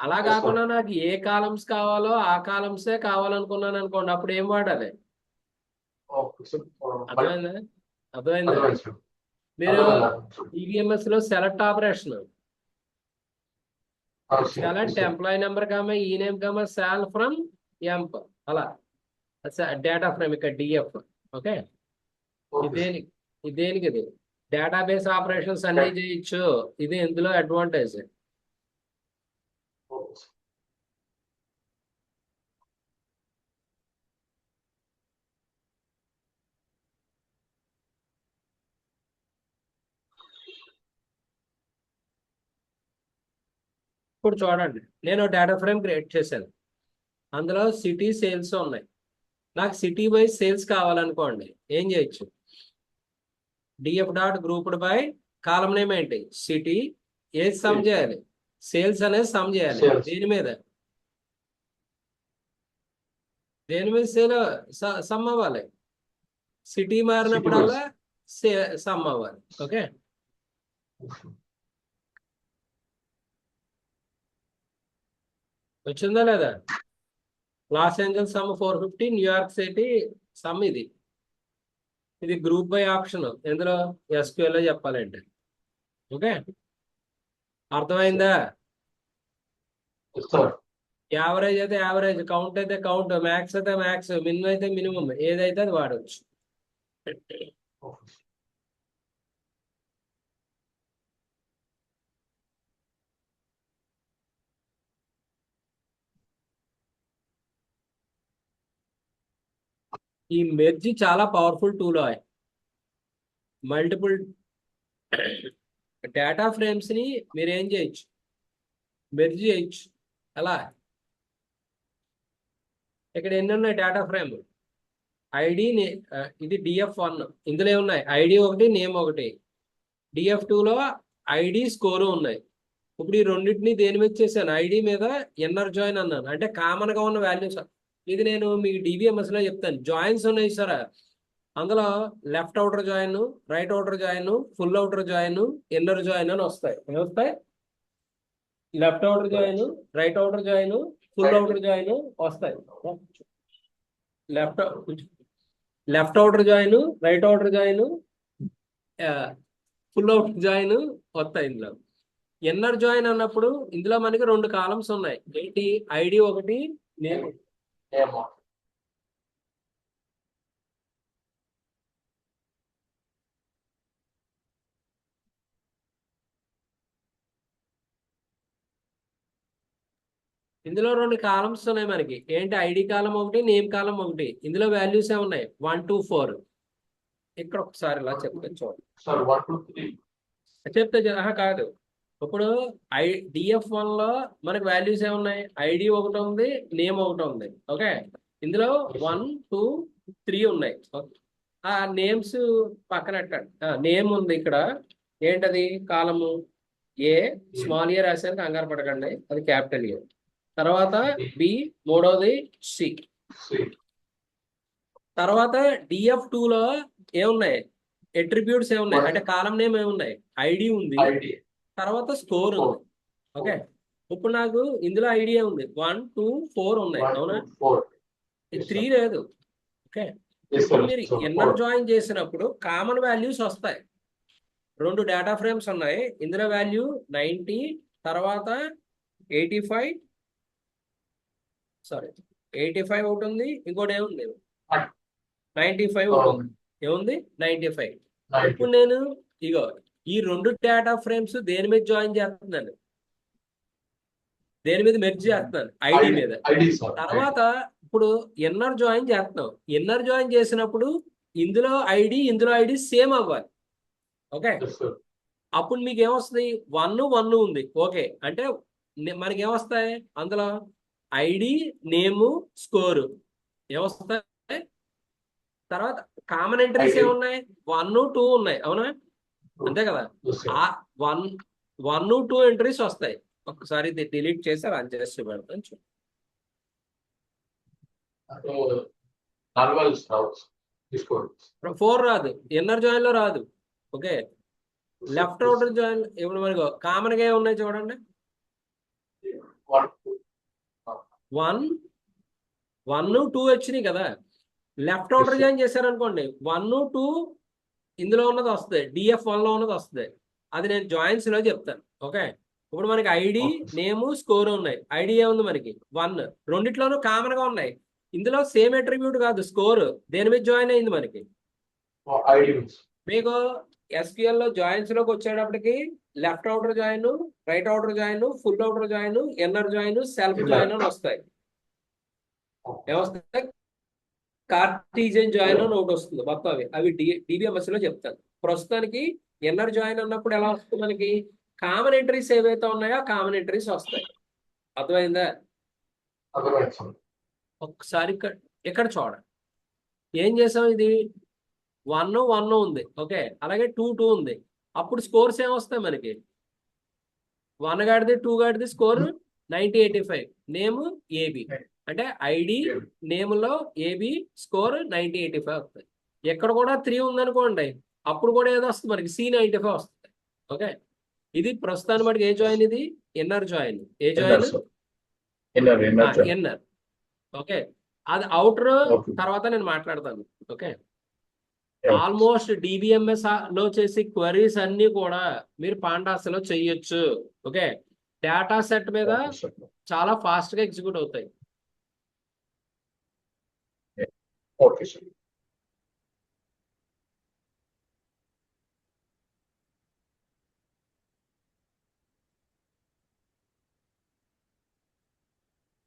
అలా Yes, sir. కాకుండా నాకు ఏ కాలమ్స్ కావాలో ఆ కాలమ్సే కావాలనుకున్నాను అనుకోండి, అప్పుడు ఏం వాడాలి? అర్థమైందా? అర్థమైందా? మీరు ఈవీఎంఎస్ లో select operation, select employee number comma ఈ నేమ్ కామా సాల్ ఫ్రమ్ ఎంప్, అలా డేటా ఫ్రేమ్ ఇక్కడ డిఎఫ్. ఓకే, దేనికి ఇది డేటాబేస్ ఆపరేషన్స్ అన్ని చేయొచ్చు. ఇది ఇందులో అడ్వాంటేజ్. ఇప్పుడు చూడండి, నేను డేటా ఫ్రేమ్ క్రియేట్ చేశాను. అందులో సిటీ సేల్స్ ఉన్నాయి. నాకు సిటీ వైజ్ సేల్స్ కావాలనుకోండి, ఏం చేయొచ్చు? DF dot grouped by column name ఏంటి? సిటీ. ఏది సమ్ చేయాలి? సేల్స్ అనేది సమ్ చేయాలి. Sales. దేని మీద? సేల్ సమ్ అవ్వాలి. సిటీ మారినప్పుడల్లా సమ్ అవ్వాలి. ఓకే, వచ్చిందా లేదా? Los Angeles some 450, New York city some. ఇది గ్రూప్ బై ఆప్షన్. ఎందులో? SQL లో చెప్పాలంటే. ఓకే, అర్థమైందా? యావరేజ్ అయితే యావరేజ్, కౌంట్ అయితే కౌంట్, మ్యాక్స్ అయితే మ్యాక్స్, మినిమం అయితే మినిమం, ఏదైతే అది వాడవచ్చు. ఈ మెర్జ్ చాలా powerful tool. Multiple data frames ని మీరు ఏం చేయొచ్చు? మెర్జ్ చేయొచ్చు. అలా ఇక్కడ ఎన్ని ఉన్నాయి డేటా ఫ్రేమ్? ఐడి, ఇది DF1. ఇందులో ఉన్నాయి ఐడి ఒకటి, నేమ్ ఒకటి. DF2లో ఐడి, స్కోరు ఉన్నాయి. ఇప్పుడు ఈ రెండింటిని దేని మీద చేశాను? ఐడి మీద ఇన్నర్ జాయిన్ అన్నాను, అంటే కామన్ గా ఉన్న వాల్యూస్. ఇది నేను మీకు డిబిఎంఎస్ లో చెప్తాను. జాయిన్స్ ఉన్నాయి సార్, అందులో left outer join, right outer join, full outer join, inner join అని వస్తాయి. ఏమొస్తాయి? Left outer join, right outer join, full outer join వస్తాయి. Left outer join, right outer join, full outer join వస్తాయి. ఇందులో inner join అన్నప్పుడు ఇందులో మనకి 2 columns ఉన్నాయి. ఏంటి? ఐడి ఒకటి, నేమ్. ఇందులో 2 కాలమ్స్ ఉన్నాయి మనకి. ఏంటి? ఐడి కాలం ఒకటి, నేమ్ కాలం ఒకటి. ఇందులో వాల్యూస్ ఏమున్నాయి? 1 2 4. ఇక్కడ ఒకసారి ఇలా చెప్తాను చూడండి. సార్ 1 2 3 కాదు, ఇప్పుడు DF1 లో మనకి వాల్యూస్ ఏమున్నాయి? ఐడి ఒకటి ఉంది, నేమ్ ఒకటి ఉంది. ఓకే, ఇందులో 1 2 3 ఉన్నాయి. ఆ నేమ్స్ పక్కన నేమ్ ఉంది ఇక్కడ. ఏంటది? కాలము ఏ, స్మాల్ ఏ రాశారు, కంగారు పడకండి, అది క్యాపిటల్ ఏ. తర్వాత బి, మూడోది సి. తర్వాత DF2 లో ఏమున్నాయి? అట్రిబ్యూట్స్ ఏమున్నాయి అంటే కాలం నేమ్ ఏమున్నాయి? ఐడి ఉంది, తర్వాత స్కోర్ ఉంది. ఓకే, ఇప్పుడు నాకు ఇందులో ఐడియా ఉంది 1 2 4 ఉన్నాయి, అవునా? 3 లేదు. ఓకే, ఇప్పుడు మీరు ఇన్నర్ జాయిన్ చేసినప్పుడు కామన్ వాల్యూస్ వస్తాయి. 2 డేటా ఫ్రేమ్స్ ఉన్నాయి. ఇందులో వాల్యూ 90, తర్వాత 85 ఒకటి ఉంది, ఇంకోటి ఏముంది? 95 ఒకటి ఉంది. ఏముంది? 95. ఇప్పుడు నేను ఇగో ఈ రెండు డేటా ఫ్రేమ్స్ దేని మీద జాయిన్ చేస్తున్నాను, దేని మీద మెర్జ్ చేస్తున్నాను, ఐడి మీద. తర్వాత ఇప్పుడు ఇన్నర్ జాయిన్ చేస్తున్నాం. ఇన్నర్ జాయిన్ చేసినప్పుడు ఇందులో ఐడి సేమ్ అవ్వాలి. ఓకే, అప్పుడు మీకు ఏమొస్తుంది, 1 ఉంది. ఓకే, అంటే మనకి ఏమొస్తాయి అందులో ఐడి, నేము, స్కోరు ఏమొస్తాయి. తర్వాత కామన్ ఎంట్రీస్ ఏమున్నాయి, 1 2 ఉన్నాయి. అవునా, అంతే కదా. ఆ 1 2 ఎంట్రీస్ వస్తాయి. ఒకసారి ఇది డిలీట్ చేసి రన్ చేసి పెడతాను చూడండి. 4 రాదు, ఇన్నర్ జాయిన్ లో రాదు. ఓకే, లెఫ్ట్ అవుటర్ జాయిన్ ఇప్పుడు మనకు కామన్ గా ఉన్నాయి చూడండి. 1 2 వచ్చినాయి కదా. లెఫ్ట్ అవుటర్ జాయిన్ చేశారనుకోండి, 1 2 ఇందులో ఉన్నది వస్తుంది, DF1 లో ఉన్నది వస్తుంది. అది నేను జాయిన్స్ లో చెప్తాను. ఓకే, ఇప్పుడు మనకి ఐడి, నేము, స్కోర్ ఉన్నాయి. ఐడి ఏముంది మనకి 1, రెండిట్లోనూ కామన్ గా ఉన్నాయి. ఇందులో సేమ్ అట్రిబ్యూట్ కాదు, స్కోర్ దేని మీద జాయిన్ అయింది మనకి. మీకు SQL లో జాయిన్స్ లోకి వచ్చేటప్పటికి left outer join, right outer join, full outer join, inner join, self join అని వస్తాయి. ఏమొస్తాయి, కార్టీజియన్ జాయిన్ అని ఒకటి వస్తుంది. మొత్తం అవి DBMS లో చెప్తాను. ప్రస్తుతానికి ఇన్నర్ జాయిన్ అన్నప్పుడు ఎలా వస్తుంది మనకి, కామన్ ఎంట్రీస్ ఏవైతే ఉన్నాయో కామన్ ఎంట్రీస్ వస్తాయి. అర్థమైందా. ఒకసారి ఇక్కడ చూడండి ఏం చేసాం. ఇది 1 1 ఉంది. ఓకే, అలాగే 2 2 ఉంది. అప్పుడు స్కోర్స్ ఏమొస్తాయి మనకి, 1 గాడిది 2 గాడిది స్కోర్ 9085, నేమ్ ఏబి, అంటే ఐడి నేమ్లో ఏబి, స్కోర్ 9085 వస్తుంది. ఎక్కడ కూడా 3 ఉందనుకోండి, అప్పుడు కూడా ఏదో వస్తుంది మనకి, C95 వస్తుంది. ఓకే, ఇది ప్రస్తుతాన్ని బట్టి ఏ జాయిన్, ఇది ఇన్నర్ జాయిన్. ఏ జాయిన్, ఇన్నర్. ఓకే, అది అవుటర్ తర్వాత నేను మాట్లాడతాను. ఓకే, ఆల్మోస్ట్ DBMS లో చేసి క్వరీస్ అన్ని కూడా మీరు పాండాస్ లో చెయ్యొచ్చు. ఓకే, డేటా సెట్ మీద చాలా ఫాస్ట్ గా ఎగ్జిక్యూట్ అవుతాయి. Okay sir.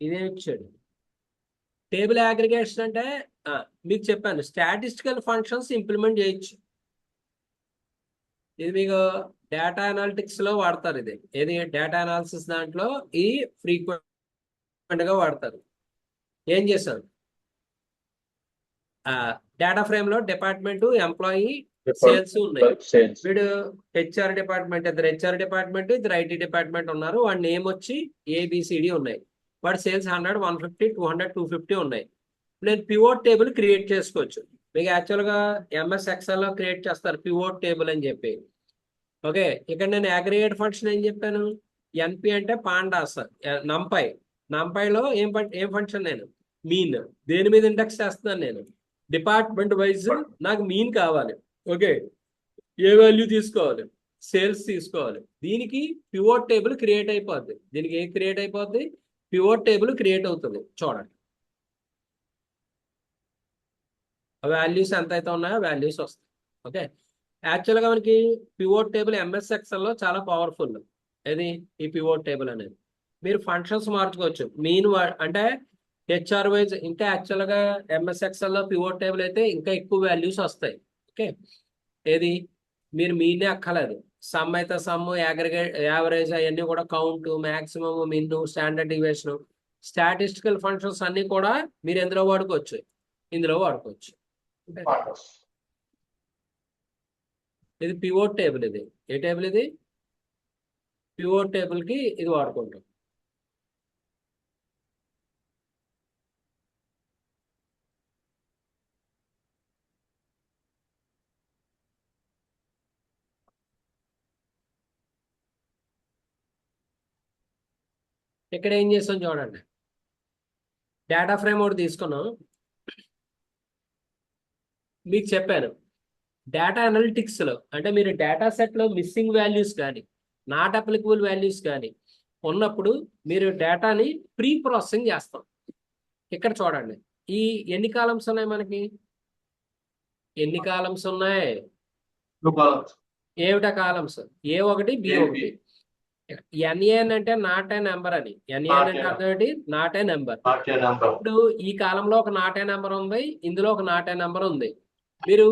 ఇదేమి ఇచ్చాడు, టేబుల్ అగ్రిగేషన్ అంటే మీకు చెప్పాను, స్టాటిస్టికల్ ఫంక్షన్స్ ఇంప్లిమెంట్ చేయొచ్చు. ఇది మీకు డేటా అనాలిటిక్స్ లో వాడతారు. ఇది ఏది డేటా అనాలిసిస్ దాంట్లో ఈ ఫ్రీక్వెంట్ గా వాడతారు. ఏం చేశారు, డేటా ఫ్రేమ్ లో డిపార్ట్మెంట్, ఎంప్లాయీ, సేల్స్ ఉన్నాయి. వీడు HR డిపార్ట్మెంట్, ఇద్దరు HR డిపార్ట్మెంట్, ఇద్దరు IT డిపార్ట్మెంట్ ఉన్నారు. వాడి నేమ్ వచ్చి ABCD ఉన్నాయి. వాడి సేల్స్ 100 150 200 250 ఉన్నాయి. నేను పివోట్ టేబుల్ క్రియేట్ చేసుకోవచ్చు. మీకు యాక్చువల్గా MS Excel లో క్రియేట్ చేస్తారు పివోట్ టేబుల్ అని చెప్పి. ఓకే, ఇక్కడ నేను అగ్రిగేట్ ఫంక్షన్ ఏం చెప్పాను, NP అంటే పాండాస్, నంపైలో ఏం ఫంక్షన్, నేను మీన్ దేని మీద ఇండెక్స్ చేస్తున్నాను, నేను డిపార్ట్మెంట్ వైజ్ నాకు మీన్ కావాలి. ఓకే, ఏ వాల్యూ తీసుకోవాలి, సేల్స్ తీసుకోవాలి. దీనికి పివోట్ టేబుల్ క్రియేట్ అయిపోద్ది. దీనికి ఏం క్రియేట్ అయిపోద్ది, పివోట్ టేబుల్ క్రియేట్ అవుతుంది. చూడండి వాల్యూస్ ఎంత అయితే ఉన్నాయో వాల్యూస్ వస్తాయి. ఓకే, యాక్చువల్గా మనకి పివోట్ టేబుల్ MS Excel లో చాలా పవర్ఫుల్. ఏది ఈ పివోట్ టేబుల్ అనేది మీరు ఫంక్షన్స్ మార్చుకోవచ్చు. మీన్ అంటే HR వైజ్, ఇంకా యాక్చువల్గా MS Excel లో పివోట్ టేబుల్ అయితే ఇంకా ఎక్కువ వాల్యూస్ వస్తాయి. ఓకే, ఏది మీరు మీనే అక్కర్లేదు, సమ్ అయితే సమ్, అగ్రిగేట్, యావరేజ్ అవన్నీ కూడా, కౌంట్, మ్యాక్సిమం, మిన్, స్టాండర్డ్ డివియేషన్, స్టాటిస్టికల్ ఫంక్షన్స్ అన్ని కూడా మీరు ఎందులో వాడుకోవచ్చు, ఇందులో వాడుకోవచ్చు. ఇది పివోట్ టేబుల్. ఇది ఏ టేబుల్, ఇది పివోట్ టేబుల్ కి ఇది వాడుకుంటాం. ఇక్కడ ఏం చేస్తాం చూడండి, డేటా ఫ్రేమ్ ఒకటి తీసుకున్నాం. మీకు చెప్పాను డేటా అనలిటిక్స్ లో, అంటే మీరు డేటా సెట్ లో మిస్సింగ్ వాల్యూస్ కానీ, నాట్ అప్లికబుల్ వాల్యూస్ కానీ ఉన్నప్పుడు మీరు డేటాని ప్రీ ప్రాసెసింగ్ చేస్తాం. ఇక్కడ చూడండి, ఈ ఎన్ని కాలమ్స్ ఉన్నాయి మనకి, ఎన్ని కాలమ్స్ ఉన్నాయి, ఏమిటా కాలమ్స్? A1 B1. NaN అంటే నాట్ ఏ నెంబర్ అని. NaN అంటే అర్థం ఏంటి? Not a number. ఇప్పుడు ఈ కాలంలో ఒక నాట్ ఏ నెంబర్ ఉంది, ఇందులో ఒక నాట్ ఏ నెంబర్ ఉంది. మీరు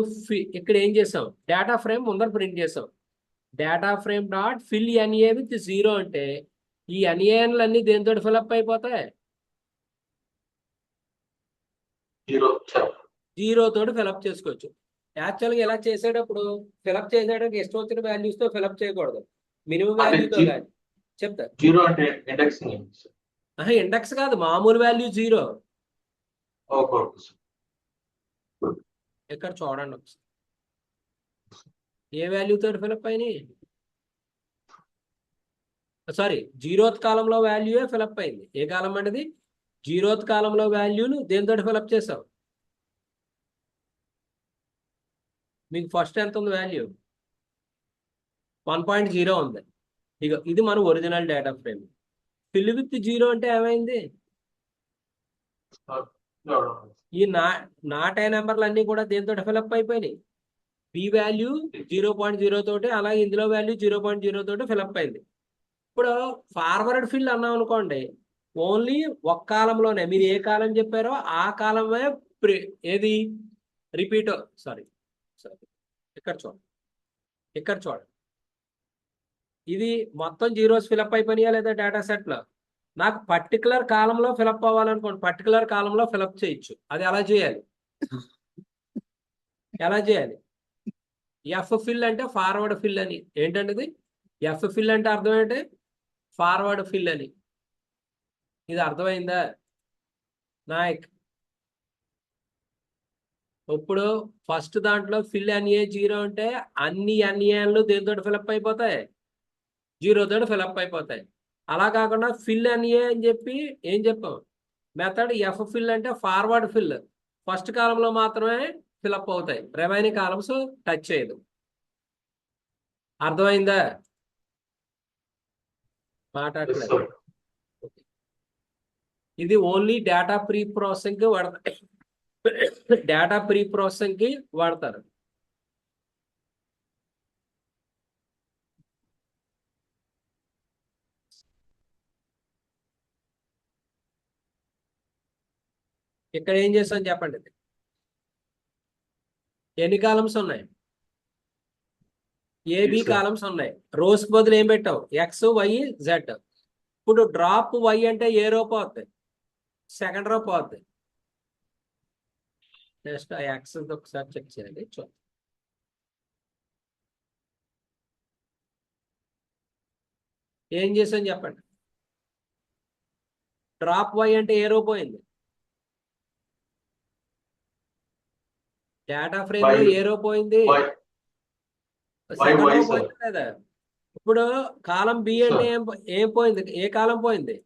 ఇక్కడ ఏం చేసాం? డేటా ఫ్రేమ్ ముందర ప్రింట్ చేసాం. Data frame dot fill NA with 0 అంటే ఈ NaNలు అన్ని దేనితో ఫిల్అప్ అయిపోతాయి? 0 తోటి ఫిల్అప్ చేసుకోవచ్చు. యాక్చువల్గా ఇలా చేసేటప్పుడు ఫిల్అప్ చేసేటప్పుడు ఇష్టం వచ్చిన వాల్యూస్ తో ఫిల్అప్ చేయకూడదు, మినిమం వాల్యూతో కానీ. చెప్తా. 0 అంటే ఇండెక్స్ ఇండెక్స్ కాదు, మామూలు వాల్యూ 0. ఇక్కడ చూడండి ఒకసారి ఏ వాల్యూ తోటి ఫిల్అప్ అయినాయి. సారీ, 0th కాలంలో వాల్యూయే ఫిల్అప్ అయింది. ఏ కాలం అనేది? 0th కాలంలో వాల్యూను దేనితో ఫిల్అప్ చేసావు? మీకు ఫస్ట్ ఎంత ఉంది వాల్యూ? 1.0 ఉంది. ఇక ఇది మన original data frame. Fill with 0 అంటే ఏమైంది? ఈ నాట్ ఏ నెంబర్లు అన్ని కూడా దేనితో ఫిల్అప్ అయిపోయినాయి? బి వాల్యూ 0.0 తోటి, అలాగే ఇందులో వాల్యూ 0.0 తోటి ఫిల్అప్ అయింది. ఇప్పుడు ఫార్వర్డ్ ఫిల్ అన్నాం అనుకోండి, ఓన్లీ ఒక కాలంలోనే మీరు ఏ కాలం చెప్పారో ఆ కాలమే ఏది రిపీట్. సారీ, ఇక్కడ చూడండి. ఇది మొత్తం జీరోస్ ఫిల్అప్ అయిపోయినాయా లేదా డేటా సెట్ లో? నాకు పర్టికులర్ కాలంలో ఫిల్అప్ అవ్వాలనుకోండి, పర్టికులర్ కాలంలో ఫిల్అప్ చేయొచ్చు. అది ఎలా చేయాలి? ఎఫ్ ఫిల్ అంటే ఫార్వర్డ్ ఫిల్ అని. ఏంటంటే ఇది ఎఫ్ ఫిల్ అంటే అర్థం ఏంటి? ఫార్వర్డ్ ఫిల్ అని. ఇది అర్థమైందా నాయక్? ఇప్పుడు ఫస్ట్ దాంట్లో ఫిల్ NA 0 అంటే అన్ని NaNలు దేనితో ఫిల్అప్ అయిపోతాయి? 0 తోటి ఫిల్అప్ అయిపోతాయి. అలా కాకుండా ఫిల్ NA అని చెప్పి ఏం చెప్పాం? మెథడ్ ఎఫ్ ఫిల్ అంటే ఫార్వర్డ్ ఫిల్, ఫస్ట్ కాలంలో మాత్రమే ఫిల్అప్ అవుతాయి, రిమైనింగ్ కాలమ్స్ టచ్ చేయదు. అర్థమైందా? మాట్లాడలేదు. ఇది ఓన్లీ డేటా ప్రీ ప్రాసెసింగ్ కి వాడతారు. డేటా ప్రీ ప్రాసెసింగ్ కి వాడతారు. ఇక్కడ ఏం చేస్తాం చెప్పండి. ఎన్ని కాలమ్స్ ఉన్నాయి? AB కాలమ్స్ ఉన్నాయి. రోస్ బదులు ఏం పెట్టావు? X Y Z. ఇప్పుడు డ్రాప్ Y అంటే ఏ రో పోద్ది? సెకండ్ రో పోద్ది. నెక్స్ట్ X ఒకసారి చెక్ చేయండి. చూడండి, ఏం చేసాం చెప్పండి. డ్రాప్ Y అంటే ఏ రో పోయింది? డేటా ఫ్రేమ్ లో ఏ రో పోయింది? సెకండ్ రో పోయింది లేదా? ఇప్పుడు కాలం బి అంటే ఏం పోయింది? ఏ కాలం పోయింది?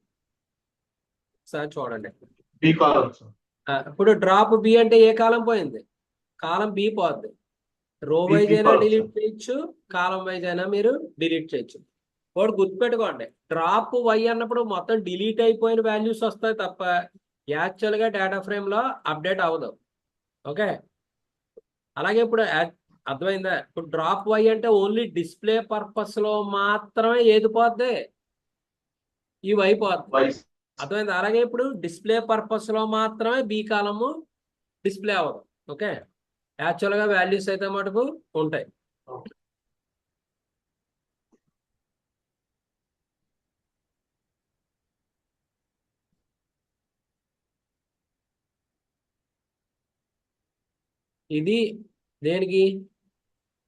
సార్ చూడండి. ఇప్పుడు డ్రాప్ బి అంటే ఏ కాలం పోయింది? కాలం బి పోద్ది. రో వైజ్ అయినా డిలీట్ చేయొచ్చు, కాలం వైజ్ అయినా మీరు డిలీట్ చేయొచ్చు. ఒకటి గుర్తుపెట్టుకోండి, డ్రాప్ Y అన్నప్పుడు మొత్తం డిలీట్ అయిపోయిన వాల్యూస్ వస్తాయి తప్ప యాక్చువల్ గా డేటా ఫ్రేమ్ లో అప్డేట్ అవ్వదు. ఓకే, అలాగే ఇప్పుడు అర్థమైందా? ఇప్పుడు డ్రాప్ Y అంటే ఓన్లీ డిస్ప్లే పర్పస్ లో మాత్రమే ఏది పోద్ది? ఈ Y పోద్ది. అర్థమైంది? అలాగే ఇప్పుడు డిస్ప్లే పర్పస్ లో మాత్రమే బి కాలము డిస్ప్లే అవ్వదు. ఓకే, యాక్చువల్ గా వాల్యూస్ అయితే మటుకు ఉంటాయి. ఇది దేనికి?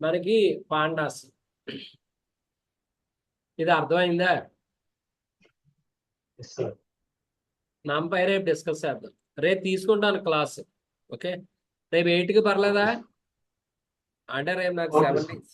మనకి పాండాస్. ఇది అర్థమైందా? నాంపై రేపు డిస్కస్ చేద్దాం. రేపు తీసుకుంటాను క్లాస్. ఓకే, రేపు 8కి పర్లేదా? అంటే రేపు నాకు 6 నుంచి